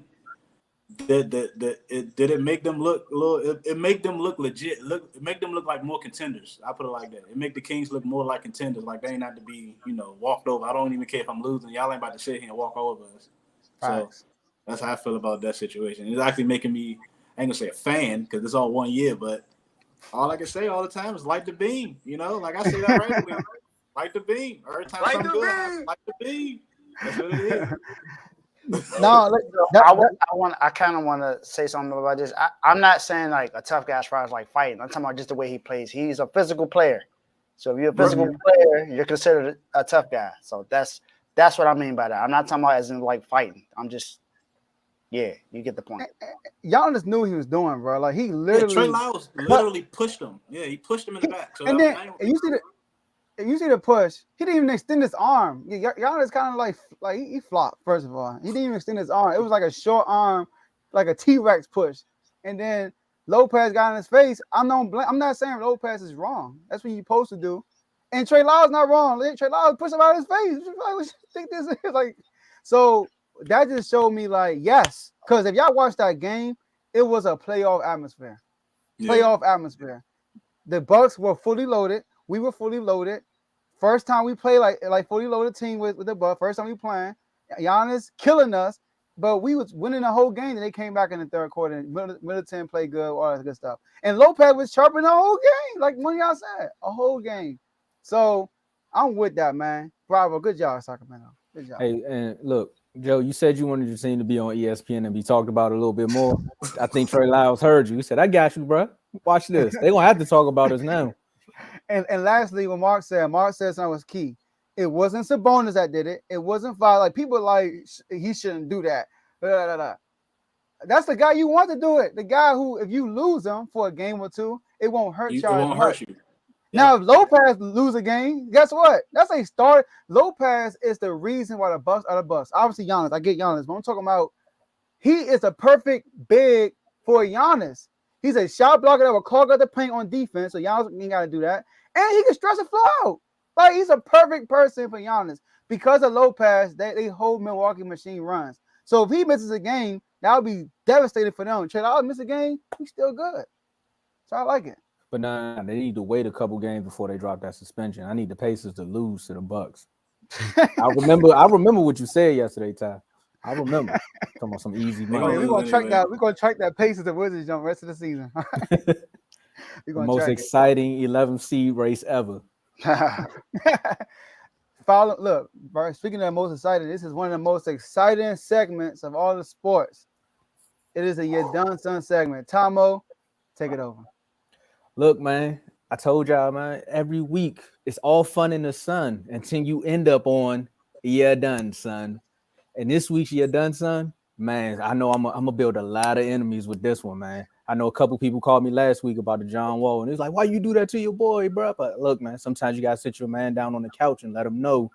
did it make them look a little? It make them look legit. It make them look like more contenders. I put it like that. It make the Kings look more like contenders. Like they ain't have to be walked over. I don't even care if I'm losing. Y'all ain't about to sit here and walk over us. So that's how I feel about that situation. It's actually making me, I ain't gonna say a fan because it's all 1 year, but all I can say all the time is light the beam. Like I say that regularly. Light the beam. Every time something good, light the beam. That's what it is. No, I kind of want to say something about this. I'm not saying like a tough guy as far as like fighting. I'm talking about just the way he plays. He's a physical player. So if you're a physical player, you're considered a tough guy. So that's what I mean by that. I'm not talking about as in like fighting. I'm just, you get the point. Giannis knew what he was doing, bro. Like he literally. Trey Lyles literally pushed him. Yeah, he pushed him in the back. So and then you see the push. He didn't even extend his arm. Giannis kind of like he flopped. First of all, he didn't even extend his arm. It was like a short arm, like a T-Rex push. And then Lopez got in his face. I'm not saying Lopez is wrong. That's what you're supposed to do. And Trey Lyles not wrong. Trey Lyles pushed him out of his face. Like, what you think this is? Like, so that just showed me like yes, because if y'all watched that game, it was a playoff atmosphere. Playoff atmosphere. The Bucks were fully loaded. We were fully loaded. First time we play like fully loaded team with the Bucks. First time we playing. Giannis killing us, but we was winning the whole game. And they came back in the third quarter. And Middleton played good, all that good stuff. And Lopez was chirping the whole game, like one of y'all said, a whole game. So I'm with that, man. Bravo, good job, Sacramento. Good job. Hey, and look, Joe, you said you wanted your team to be on ESPN and be talked about a little bit more. I think Trey Lyles heard you. He said, "I got you, bro. Watch this. They're gonna have to talk about us now." And lastly, what Mark said something was key. It wasn't Sabonis that did it. It wasn't foul. Like people like he shouldn't do that. That's the guy you want to do it. The guy who, if you lose him for a game or two, it won't hurt y'all. It won't hurt you. Now, if Lopez lose a game, guess what? That's a start. Lopez is the reason why the Bucks are the Bucks. Obviously, Giannis. I get Giannis, but I'm talking about he is a perfect big for Giannis. He's a shot blocker that will clog up the paint on defense, so Giannis ain't got to do that. And he can stretch the floor out. Like, he's a perfect person for Giannis. Because of Lopez, they hold Milwaukee machine runs. So if he misses a game, that would be devastating for them. Trey Lyles miss a game, he's still good. So I like it. But nah, they need to wait a couple games before they drop that suspension. I need the Pacers to lose to the Bucks. I remember what you said yesterday, Ty. I remember. Talking about some easy They Oh, money. yeah, gonna we're lose gonna track anyway. that. We're gonna track that pace of the Wizards jump rest of the season. We're The gonna most track exciting 11 seed race ever. it. Follow. Look, bro, speaking of the most exciting, this is one of the most exciting segments of all the sports. It is a "You're Done Son" segment. Tomo, take it over. Look, man, I told y'all, man, every week it's all fun in the sun until you end up on "Yeah Done, Son." And this week's "Yeah Done, Son," man, I know I'm gonna build a lot of enemies with this one, man. I know a couple people called me last week about the John Wall, and it's like, why you do that to your boy, bro? But look, man, sometimes you gotta sit your man down on the couch and let him know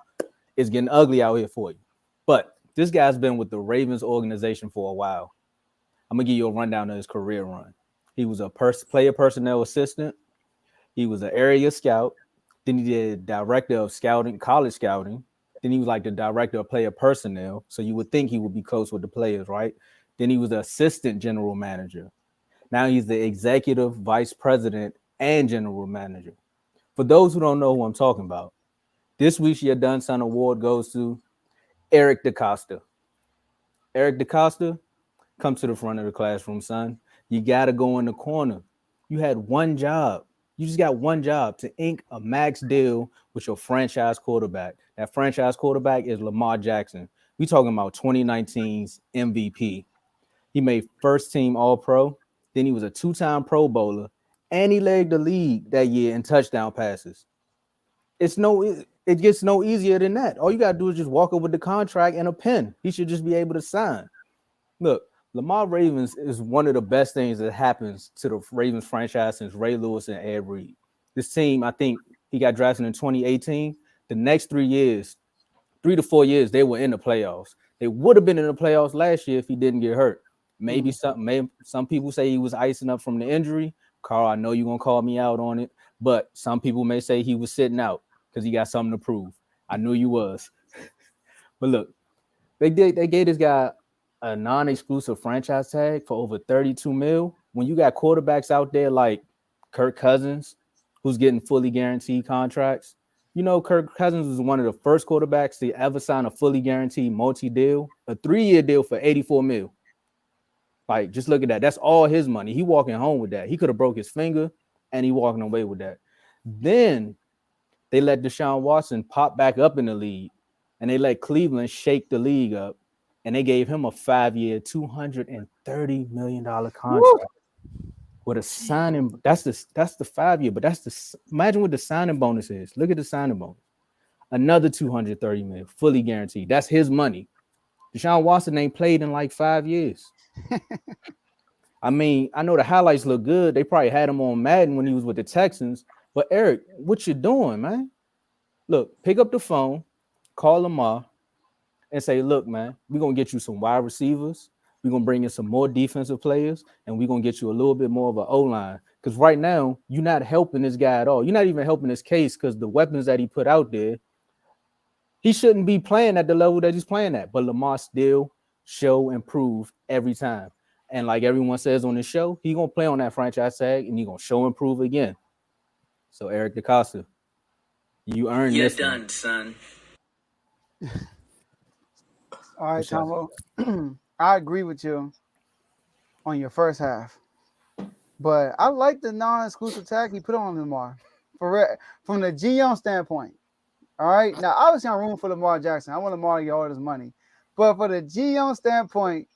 it's getting ugly out here for you. But this guy's been with the Ravens organization for a while. I'm gonna give you a rundown of his career run. He was a player personnel assistant. He was an area scout. Then he did director of scouting, college scouting. Then he was like the director of player personnel. So you would think he would be close with the players, right? Then he was the assistant general manager. Now he's the executive vice president and general manager. For those who don't know who I'm talking about, this week's "You're Done, Son" award goes to Eric DeCosta. Eric DeCosta, come to the front of the classroom, son. You got to go in the corner. You had one job. You just got one job to ink a max deal with your franchise quarterback. That franchise quarterback is Lamar Jackson. We talking about 2019's MVP. He made first team All-Pro. Then he was a two-time Pro Bowler, and he led the league that year in touchdown passes. It gets no easier than that. All you gotta do is just walk up with the contract and a pen. He should just be able to sign. Look, Lamar Ravens is one of the best things that happens to the Ravens franchise since Ray Lewis and Ed Reed. This team, I think he got drafted in 2018. The next 3 years, 3 to 4 years, they were in the playoffs. They would have been in the playoffs last year if he didn't get hurt. Maybe some people say he was icing up from the injury. Carl, I know you're gonna call me out on it, but some people may say he was sitting out because he got something to prove. I knew you was. But look, they gave this guy a non-exclusive franchise tag for over 32 mil. When you got quarterbacks out there like Kirk Cousins, who's getting fully guaranteed contracts, you know, Kirk Cousins was one of the first quarterbacks to ever sign a fully guaranteed multi-deal, a 3-year deal for 84 mil. Like, just look at that. That's all his money. He walking home with that. He could have broke his finger and he walking away with that. Then they let Deshaun Watson pop back up in the league, and they let Cleveland shake the league up, and they gave him a 5-year, $230 million contract with a signing. That's the 5-year, but imagine what the signing bonus is. Look at the signing bonus. Another $230 million, fully guaranteed. That's his money. Deshaun Watson ain't played in like 5 years. I mean, I know the highlights look good. They probably had him on Madden when he was with the Texans. But Eric, what you doing, man? Look, pick up the phone, call Lamar, and say, look, man, we're going to get you some wide receivers. We're going to bring in some more defensive players, and we're going to get you a little bit more of an O-line. Because right now, you're not helping this guy at all. You're not even helping his case because the weapons that he put out there, he shouldn't be playing at the level that he's playing at. But Lamar still show and prove every time. And like everyone says on the show, he's going to play on that franchise tag, and he's going to show and prove again. So, Eric DeCosta, you earned this. You're done, son. All right, Tomo. I agree with you on your first half, but I like the non-exclusive tag he put on Lamar from the GM standpoint. All right, now obviously I'm rooting for Lamar Jackson. I want Lamar to get all his money, but for the GM standpoint,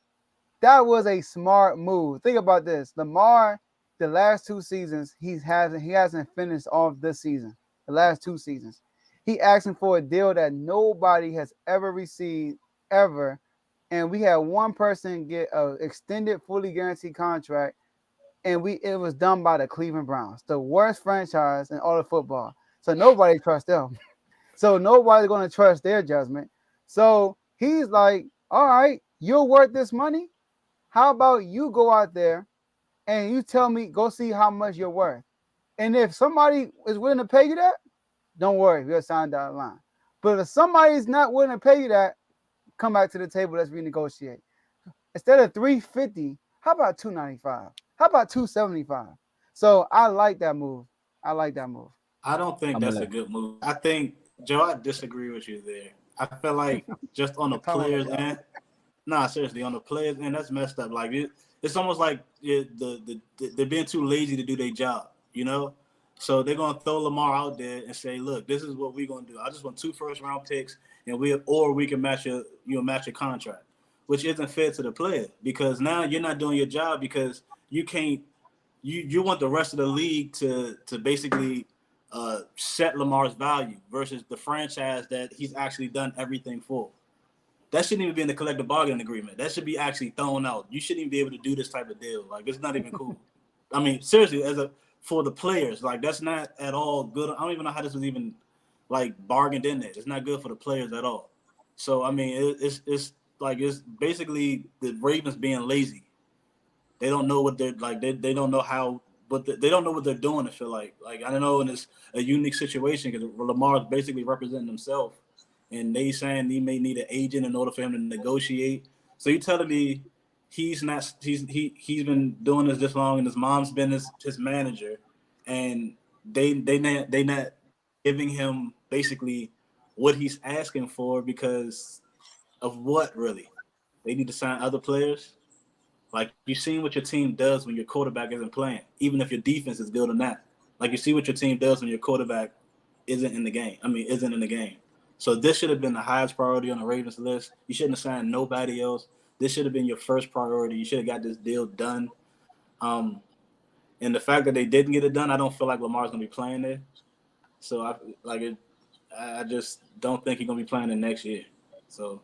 that was a smart move. Think about this: Lamar, the last 2 seasons he hasn't finished off this season. The last 2 seasons, he asking for a deal that nobody has ever received ever. And we had one person get an extended, fully guaranteed contract, and it was done by the Cleveland Browns, the worst franchise in all of football. So nobody trusts them. So nobody's going to trust their judgment. So he's like, all right, you're worth this money. How about you go out there and you tell me, go see how much you're worth. And if somebody is willing to pay you that, don't worry, we'll sign down the line. But if somebody's not willing to pay you that, come back to the table. Let's renegotiate. Instead of $350, how about $295? How about $275? So I like that move. I don't think that's a good move. I think, Joe, I disagree with you there. I feel like just on the players end, Nah, seriously, on the players, and that's messed up. Like it's almost like they're being too lazy to do their job, you know. So they're gonna throw Lamar out there and say, "Look, this is what we're gonna do. I just want 2 first-round picks, and we can match your contract," which isn't fair to the player because now you're not doing your job because you can't. You want the rest of the league to basically set Lamar's value versus the franchise that he's actually done everything for. That shouldn't even be in the collective bargaining agreement. That should be actually thrown out. You shouldn't even be able to do this type of deal. Like, it's not even cool. I mean, seriously, for the players, like, that's not at all good. I don't even know how this was even, like, bargained in there. It's not good for the players at all. So, I mean, it's basically the Ravens being lazy. They don't know what they're, like, they don't know how, but they don't know what they're doing, I feel like. Like, I don't know, and it's a unique situation because Lamar is basically representing himself. And they saying he may need an agent in order for him to negotiate. So you telling me he's been doing this long, and his mom's been his manager, and they not giving him basically what he's asking for because of what really? They need to sign other players. Like, you've seen what your team does when your quarterback isn't playing, even if your defense is good or not. Like, you see what your team does when your quarterback isn't in the game. So this should have been the highest priority on the Ravens list. You shouldn't have signed nobody else. This should have been your first priority. You should have got this deal done. And the fact that they didn't get it done, I don't feel like Lamar's going to be playing there. So I just don't think he's going to be playing it next year. So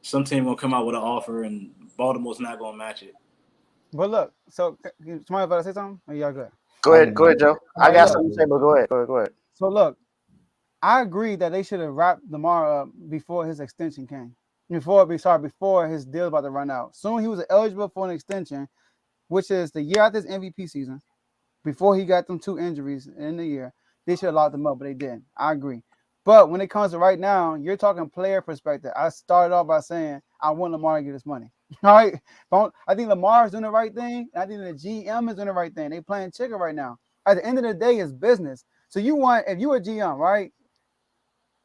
some team going to come out with an offer, and Baltimore's not going to match it. But look, so somebody about to say something? Or y'all good? Go ahead, Joe. I got something to say, but go ahead. So look, I agree that they should have wrapped Lamar up before his extension came. Before his deal about to run out. Soon he was eligible for an extension, which is the year after his MVP season. Before he got them 2 injuries in the year, they should have locked him up, but they didn't. I agree. But when it comes to right now, you're talking player perspective. I started off by saying I want Lamar to get his money. All right. I think Lamar is doing the right thing. And I think the GM is doing the right thing. They playing chicken right now. At the end of the day, it's business. So if you a GM, right?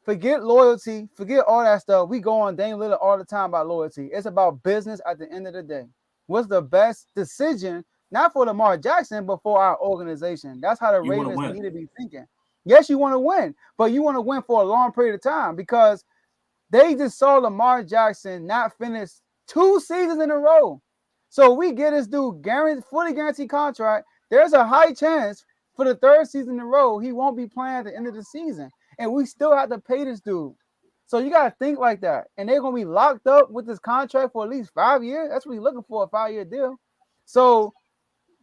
Forget loyalty, forget all that stuff. We go on Dame Lillard all the time about loyalty. It's about business at the end of the day. What's the best decision, not for Lamar Jackson, but for our organization? That's how the Ravens need to be thinking. Yes, you want to win, but you want to win for a long period of time because they just saw Lamar Jackson not finish 2 seasons in a row. So we get this dude fully guaranteed contract. There's a high chance for the 3rd season in a row he won't be playing at the end of the season. And we still have to pay this dude. So you got to think like that. And they're going to be locked up with this contract for at least 5 years. That's what he's looking for, a 5-year deal. So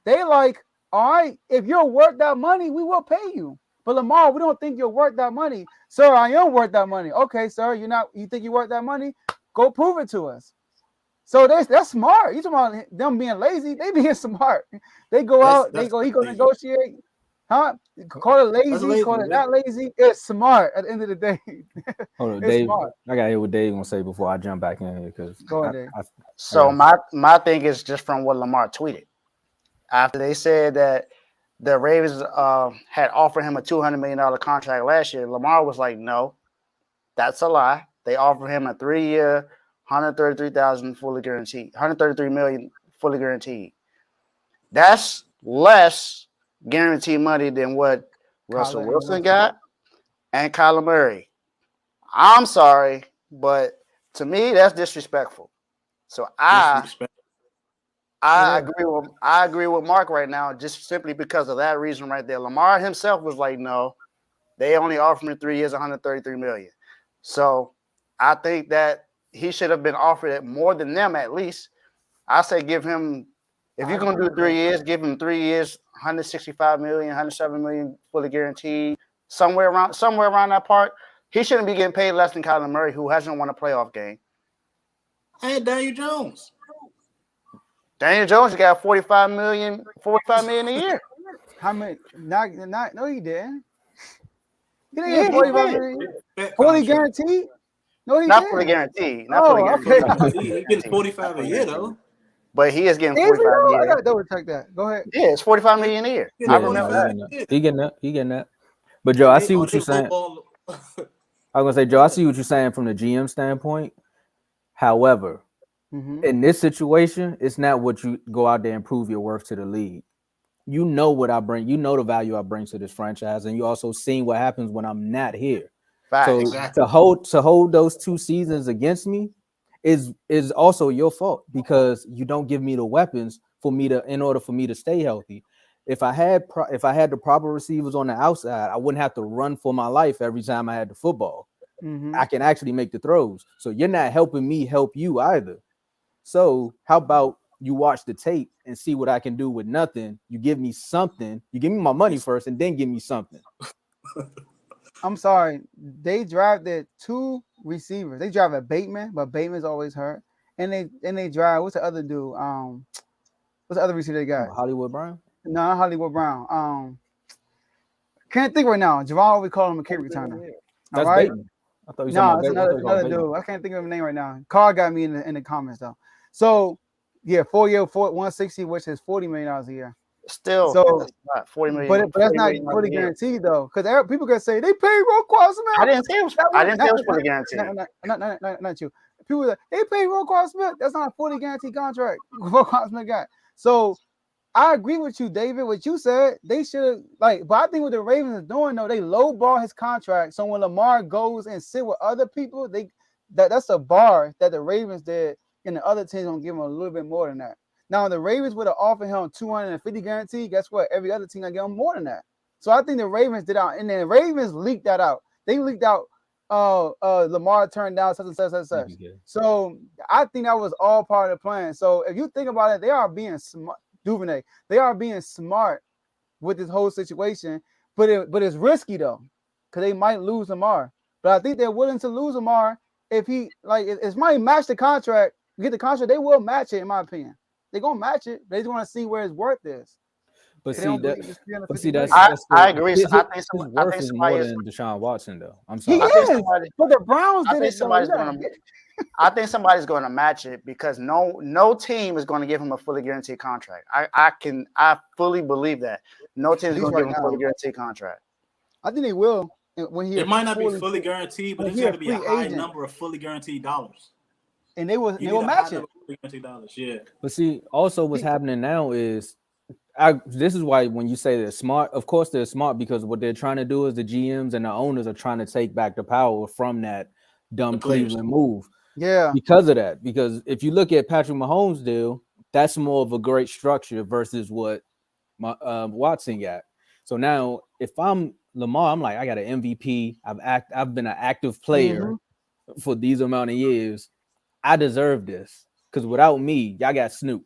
they like, all right, if you're worth that money, we will pay you. But Lamar, we don't think you're worth that money. Sir, I am worth that money. Okay, sir, you think you're worth that money? Go prove it to us. So that's smart. You talking about them being lazy? They being smart. They go out, he go negotiate. Huh? Call it lazy, call it not lazy. It's smart at the end of the day. Hold on, Dave. Smart. I gotta hear what Dave gonna say before I jump back in here. Because go ahead, Dave. So my thing is just from what Lamar tweeted. After they said that the Ravens had offered him a $200 million contract last year, Lamar was like, no, that's a lie. They offered him a 3-year, $133,000 fully guaranteed, $133 million fully guaranteed. That's less guaranteed money than what Russell Wilson got and Kyler Murray. I'm sorry, but to me, that's disrespectful. So I agree with Mark right now, just simply because of that reason right there. Lamar himself was like, no, they only offered me 3 years, $133 million. So I think that he should have been offered more than them at least. I say give him, if you're going to do 3 years, give him 3 years, $165 million, $107 million fully guaranteed, somewhere around that part. He shouldn't be getting paid less than Kyler Murray, who hasn't won a playoff game. Hey, Daniel Jones. Daniel Jones got $45 million a year. How many? No, he didn't. He didn't get $45 million. Fully guaranteed? No, he not didn't. Fully guaranteed. Okay. He gets $45 a year though. But he is getting $45 a year. I gotta double check that. Go ahead. Yeah, it's $45 million a year. Yeah, I remember that. He getting that. But Joe, I see what you're saying. I was gonna say, Joe, I see what you're saying from the GM standpoint. However, In this situation, it's not what you go out there and prove your worth to the league. You know what I bring. You know the value I bring to this franchise, and you also seen what happens when I'm not here. Facts. So Exactly. to hold those 2 seasons against me is also your fault because you don't give me the weapons in order for me to stay healthy. If I had the proper receivers on the outside, I wouldn't have to run for my life every time I had the football. I can actually make the throws. So you're not helping me help you either. So how about you watch the tape and see what I can do with nothing? You give me something. You give me my money first and then give me something. I'm sorry. They drafted 2 receivers. They drafted Bateman, but Bateman's always hurt. And they drive. What's the other dude? What's the other receiver they got? Hollywood Brown? No, not Hollywood Brown. Can't think right now. Javon, we call him a kick returner. That's all right. Bateman. I thought you No, said it's another dude. I can't think of his name right now. Carr got me in the comments though. So yeah, 4-year, 160, which is $40 million a year. Still, So that's not 40 million. but that's not fully guaranteed though, because people gonna say they pay Roquan Smith. I didn't say it was. I didn't say it was fully guaranteed. Not you. People that they pay Roquan Smith. That's not a fully guaranteed contract. Roquan Smith got. So I agree with you, David. What you said, they should but I think what the Ravens is doing though, they lowball his contract. So when Lamar goes and sit with other people, that's a bar that the Ravens did, and the other teams gonna give him a little bit more than that. Now the Ravens would have offered him 250 guarantee. Guess what? Every other team gonna give him more than that. So I think the Ravens did out, and then the Ravens leaked that out. They leaked out. Lamar turned down such and such. So I think that was all part of the plan. So if you think about it, they are being smart. Duvernay, they are being smart with this whole situation, but it's risky though, because they might lose Lamar. But I think they're willing to lose Lamar if he if might match the contract, get the contract, they will match it in my opinion. They're gonna match it. They just want to see where his worth is. But They see don't that. believe it's But see that's I agree. His, I think his some, worth I think is more somebody is. than Deshaun Watson though. I'm He sorry. is, but the Browns I did think it. somebody's though. going to. I think somebody's going to match it because no team is going to give him a fully guaranteed contract. I fully believe that no team is going to give him a fully guaranteed contract. I think they will when he. It might not be fully guaranteed, but there's got to be a high number of fully guaranteed dollars. And they will match it. Fully guaranteed dollars, yeah. But see, also what's happening now is, this is why when you say they're smart, of course they're smart because what they're trying to do is the GMs and the owners are trying to take back the power from that dumb Cleveland move. Yeah. Because of that. Because if you look at Patrick Mahomes' deal, that's more of a great structure versus what Watson got. So now if I'm Lamar, I'm like, I got an MVP. I've been an active player for these amount of years. I deserve this. Because without me, y'all got Snoop.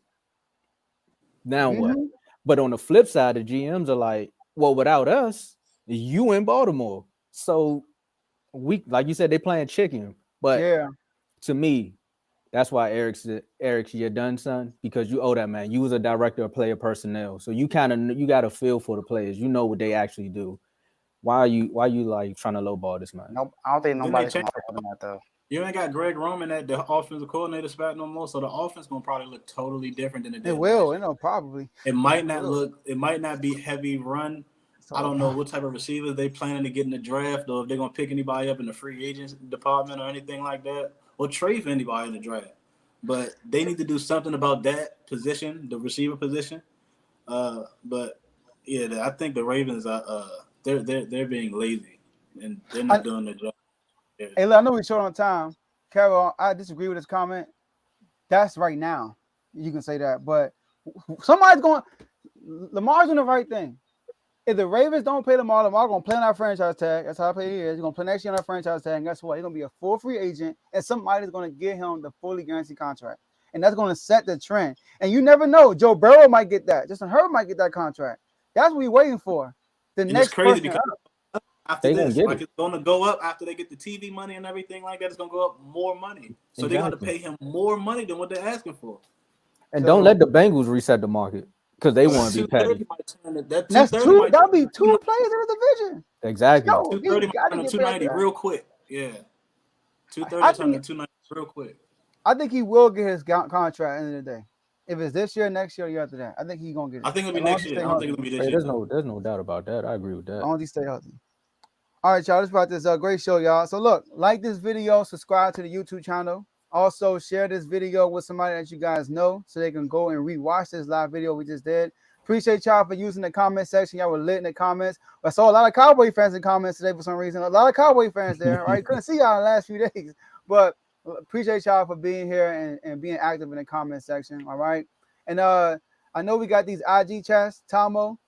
Now what? But on the flip side, the GMs are like, well, without us, you in Baltimore. So we, like you said, they playing chicken. But yeah, to me, that's why Eric's you're done, son, because you owe that man. You was a director of player personnel. So you got a feel for the players. You know what they actually do. Why are you like trying to lowball this man? No, I don't think nobody's going to do that though. You ain't got Greg Roman at the offensive coordinator spot no more, so the offense gonna probably look totally different than it did. It will, probably. It might not be heavy run. I don't know what type of receivers they planning to get in the draft, or if they're gonna pick anybody up in the free agents department or anything like that, or trade for anybody in the draft. But they need to do something about that position, the receiver position. But yeah, I think the Ravens are they're being lazy and they're not doing their job. Yeah. Hey, look, I know we're short on time. Carol, I disagree with this comment. That's right now. You can say that. But Lamar's doing the right thing. If the Ravens don't pay Lamar going to play on our franchise tag. That's how I play here. He's going to play next year on our franchise tag. And guess what? He's going to be a full free agent. And somebody's going to give him the fully guaranteed contract. And that's going to set the trend. And you never know. Joe Burrow might get that. Justin Herbert might get that contract. That's what we're waiting for. It's crazy because after this, it's going to go up after they get the TV money and everything like that. It's going to go up more money. So they're going to pay him more money than what they're asking for. And don't let the Bengals reset the market because they want to be petty. That'll be 2 players in the division. Exactly. 230 might turn to 290 real quick. Yeah. 230 turn to 290 real quick. I think he will get his contract at the end of the day. If it's this year, next year, or year after that, I think he's gonna get it. I think it'll be next year. I don't think it'll be this year. There's no doubt about that. I agree with that. As long as he stay healthy. All right, y'all. This is about this great show, y'all. So look, like this video, subscribe to the YouTube channel. Also, share this video with somebody that you guys know so they can go and rewatch this live video we just did. Appreciate y'all for using the comment section. Y'all were lit in the comments. I saw a lot of Cowboy fans in comments today for some reason. A lot of Cowboy fans there, right? Couldn't see y'all in the last few days. But appreciate y'all for being here and being active in the comment section, all right? And I know we got these IG chats. Tomo,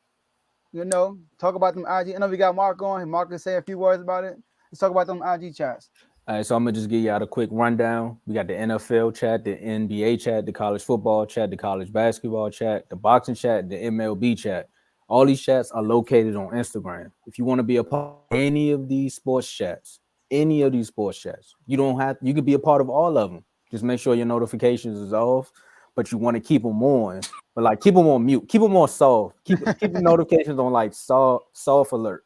talk about them IG. I know we got Mark on. Mark can say a few words about it. Let's talk about them IG chats. All right, so I'm gonna just give y'all a quick rundown. We got the NFL chat, the NBA chat, the college football chat, the college basketball chat, the boxing chat, the MLB chat. All these chats are located on Instagram. If you want to be a part of any of these sports chats, you could be a part of all of them. Just make sure your notifications is off, but you want to keep them on. But like keep them on mute, keep them on soft, keep the notifications on like soft alert.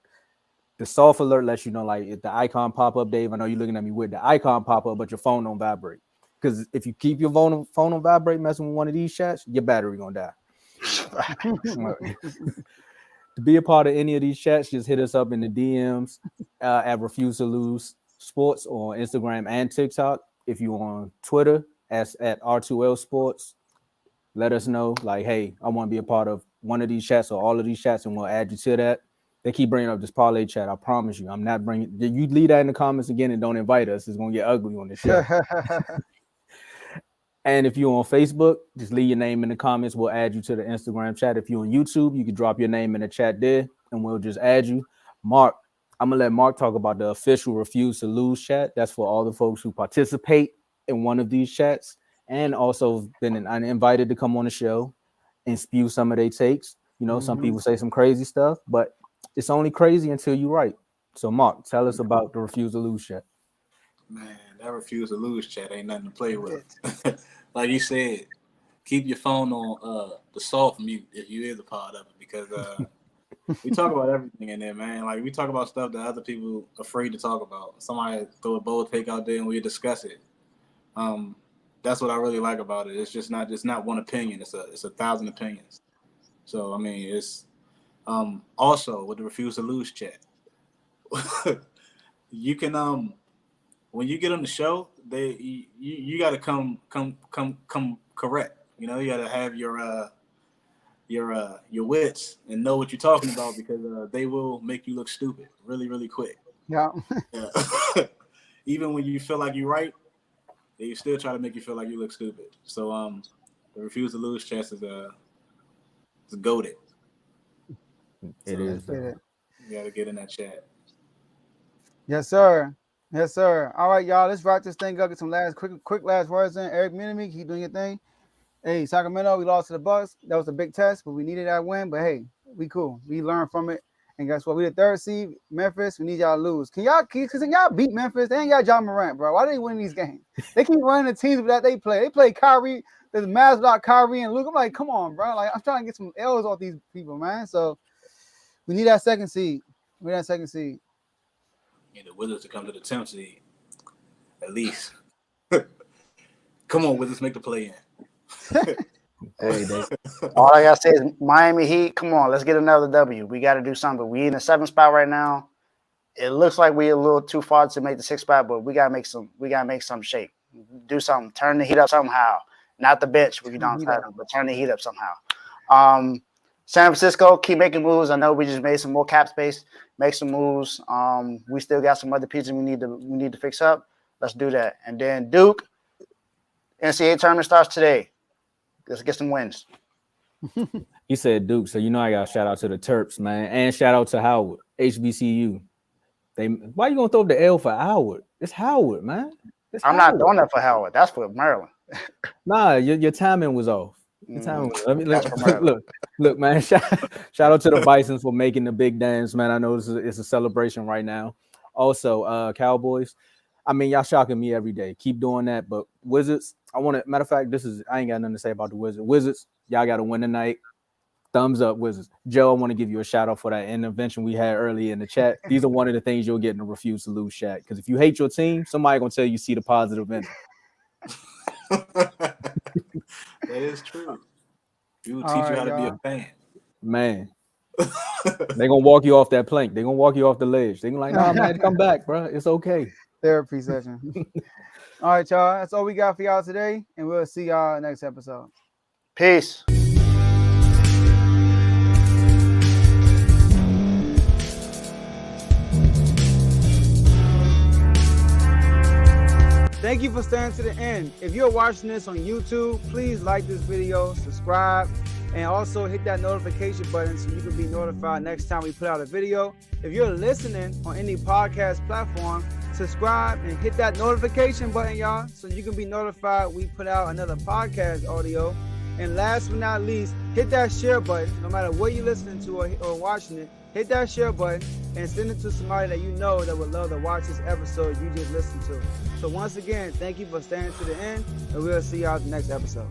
The soft alert lets you know, like, if the icon pop up, Dave, I know you're looking at me with the icon pop up, but your phone don't vibrate. Because if you keep your phone on vibrate messing with one of these chats, your battery gonna die. To be a part of any of these chats, just hit us up in the DMs at Refuse to Lose Sports on Instagram and TikTok. If you're on Twitter, at R2L Sports, let us know, like, hey, I want to be a part of one of these chats or all of these chats, and we'll add you to that. They keep bringing up this parlay chat. I promise you, I'm not bringing. You leave that in the comments again and don't invite us. It's gonna get ugly on this show. And if you're on Facebook, just leave your name in the comments. We'll add you to the Instagram chat. If you're on YouTube, you can drop your name in the chat there, and we'll just add you. Mark, I'm gonna let Mark talk about the official Refuse to Lose chat. That's for all the folks who participate in one of these chats and also been invited to come on the show and spew some of their takes. Some people say some crazy stuff, but it's only crazy until you're right. So, Mark, tell us about the Refuse to Lose chat. Man, that Refuse to Lose chat ain't nothing to play with. Like you said, keep your phone on the soft mute if you is a part of it, because we talk about everything in there, man. Like, we talk about stuff that other people are afraid to talk about. Somebody throw a bold take out there and we discuss it. That's what I really like about it. It's just not one opinion. It's 1,000 opinions. So, I mean, it's also with the Refuse to Lose chat. You can when you get on the show, you got to come correct. You got to have your wits and know what you're talking about, because they will make you look stupid really, really quick. Yeah. Even when you feel like you're right, they still try to make you feel like you look stupid. So the Refuse to Lose chat is goated. It is. You got to get in that chat. Yes, sir. Yes, sir. All right, y'all. Let's wrap this thing up. Get some quick last words in. Eric Minimi, keep doing your thing. Hey, Sacramento, we lost to the Bucks. That was a big test, but we needed that win. But hey, we cool. We learned from it. And guess what? We the third seed. Memphis, we need y'all to lose. Can y'all beat Memphis? They ain't got John Morant, bro. Why do they win these games? They keep running the teams that they play. They play Kyrie. There's Mavs without Kyrie and Luke. I'm like, come on, bro. Like, I'm trying to get some L's off these people, man. So we need that second seed. We need that second seed. Yeah, the Wizards to come to the 10th seed, at least. Come on, Wizards, make the play in. Hey, all I gotta say is Miami Heat. Come on, let's get another W. We got to do something. We in the 7th spot right now. It looks like we're a little too far to make the 6th spot, but we gotta make some shape. Do something. Turn the Heat up somehow. Not the bench, we don't have them, but turn the Heat up somehow. San Francisco, keep making moves. I know we just made some more cap space. Make some moves. We still got some other pieces we need to fix up. Let's do that. And then Duke, NCAA tournament starts today. Let's get some wins. He said Duke, so I got to shout out to the Terps, man, and shout out to Howard, HBCU. Why you gonna throw up the L for Howard? It's Howard, man. I'm not doing that for Howard. That's for Maryland. Nah, your timing was off. Look, man. Shout out to the Bisons for making the big dance, man. I know it's a celebration right now. Also, Cowboys. I mean, y'all shocking me every day. Keep doing that. But Wizards, matter of fact, I ain't got nothing to say about the Wizards. Wizards, y'all got to win tonight. Thumbs up, Wizards. Joe, I want to give you a shout out for that intervention we had earlier in the chat. These are one of the things you'll get in the Refuse to Lose chat. Because if you hate your team, somebody gonna tell you see the positive in it. That is true. You will teach you how to be a fan. Man. They're gonna walk you off that plank. They're gonna walk you off the ledge. They're gonna like, nah, man, come back, bro. It's okay. Therapy session. All right, y'all. That's all we got for y'all today, and we'll see y'all next episode. Peace. Thank you for staying to the end. If you're watching this on YouTube, please like this video, subscribe, and also hit that notification button so you can be notified next time we put out a video. If you're listening on any podcast platform, subscribe and hit that notification button, y'all, so you can be notified we put out another podcast audio. And last but not least, hit that share button. No matter what you're listening to or watching it, hit that share button and send it to somebody that you know that would love to watch this episode you just listened to. So once again, thank you for staying to the end, and we'll see y'all at the next episode.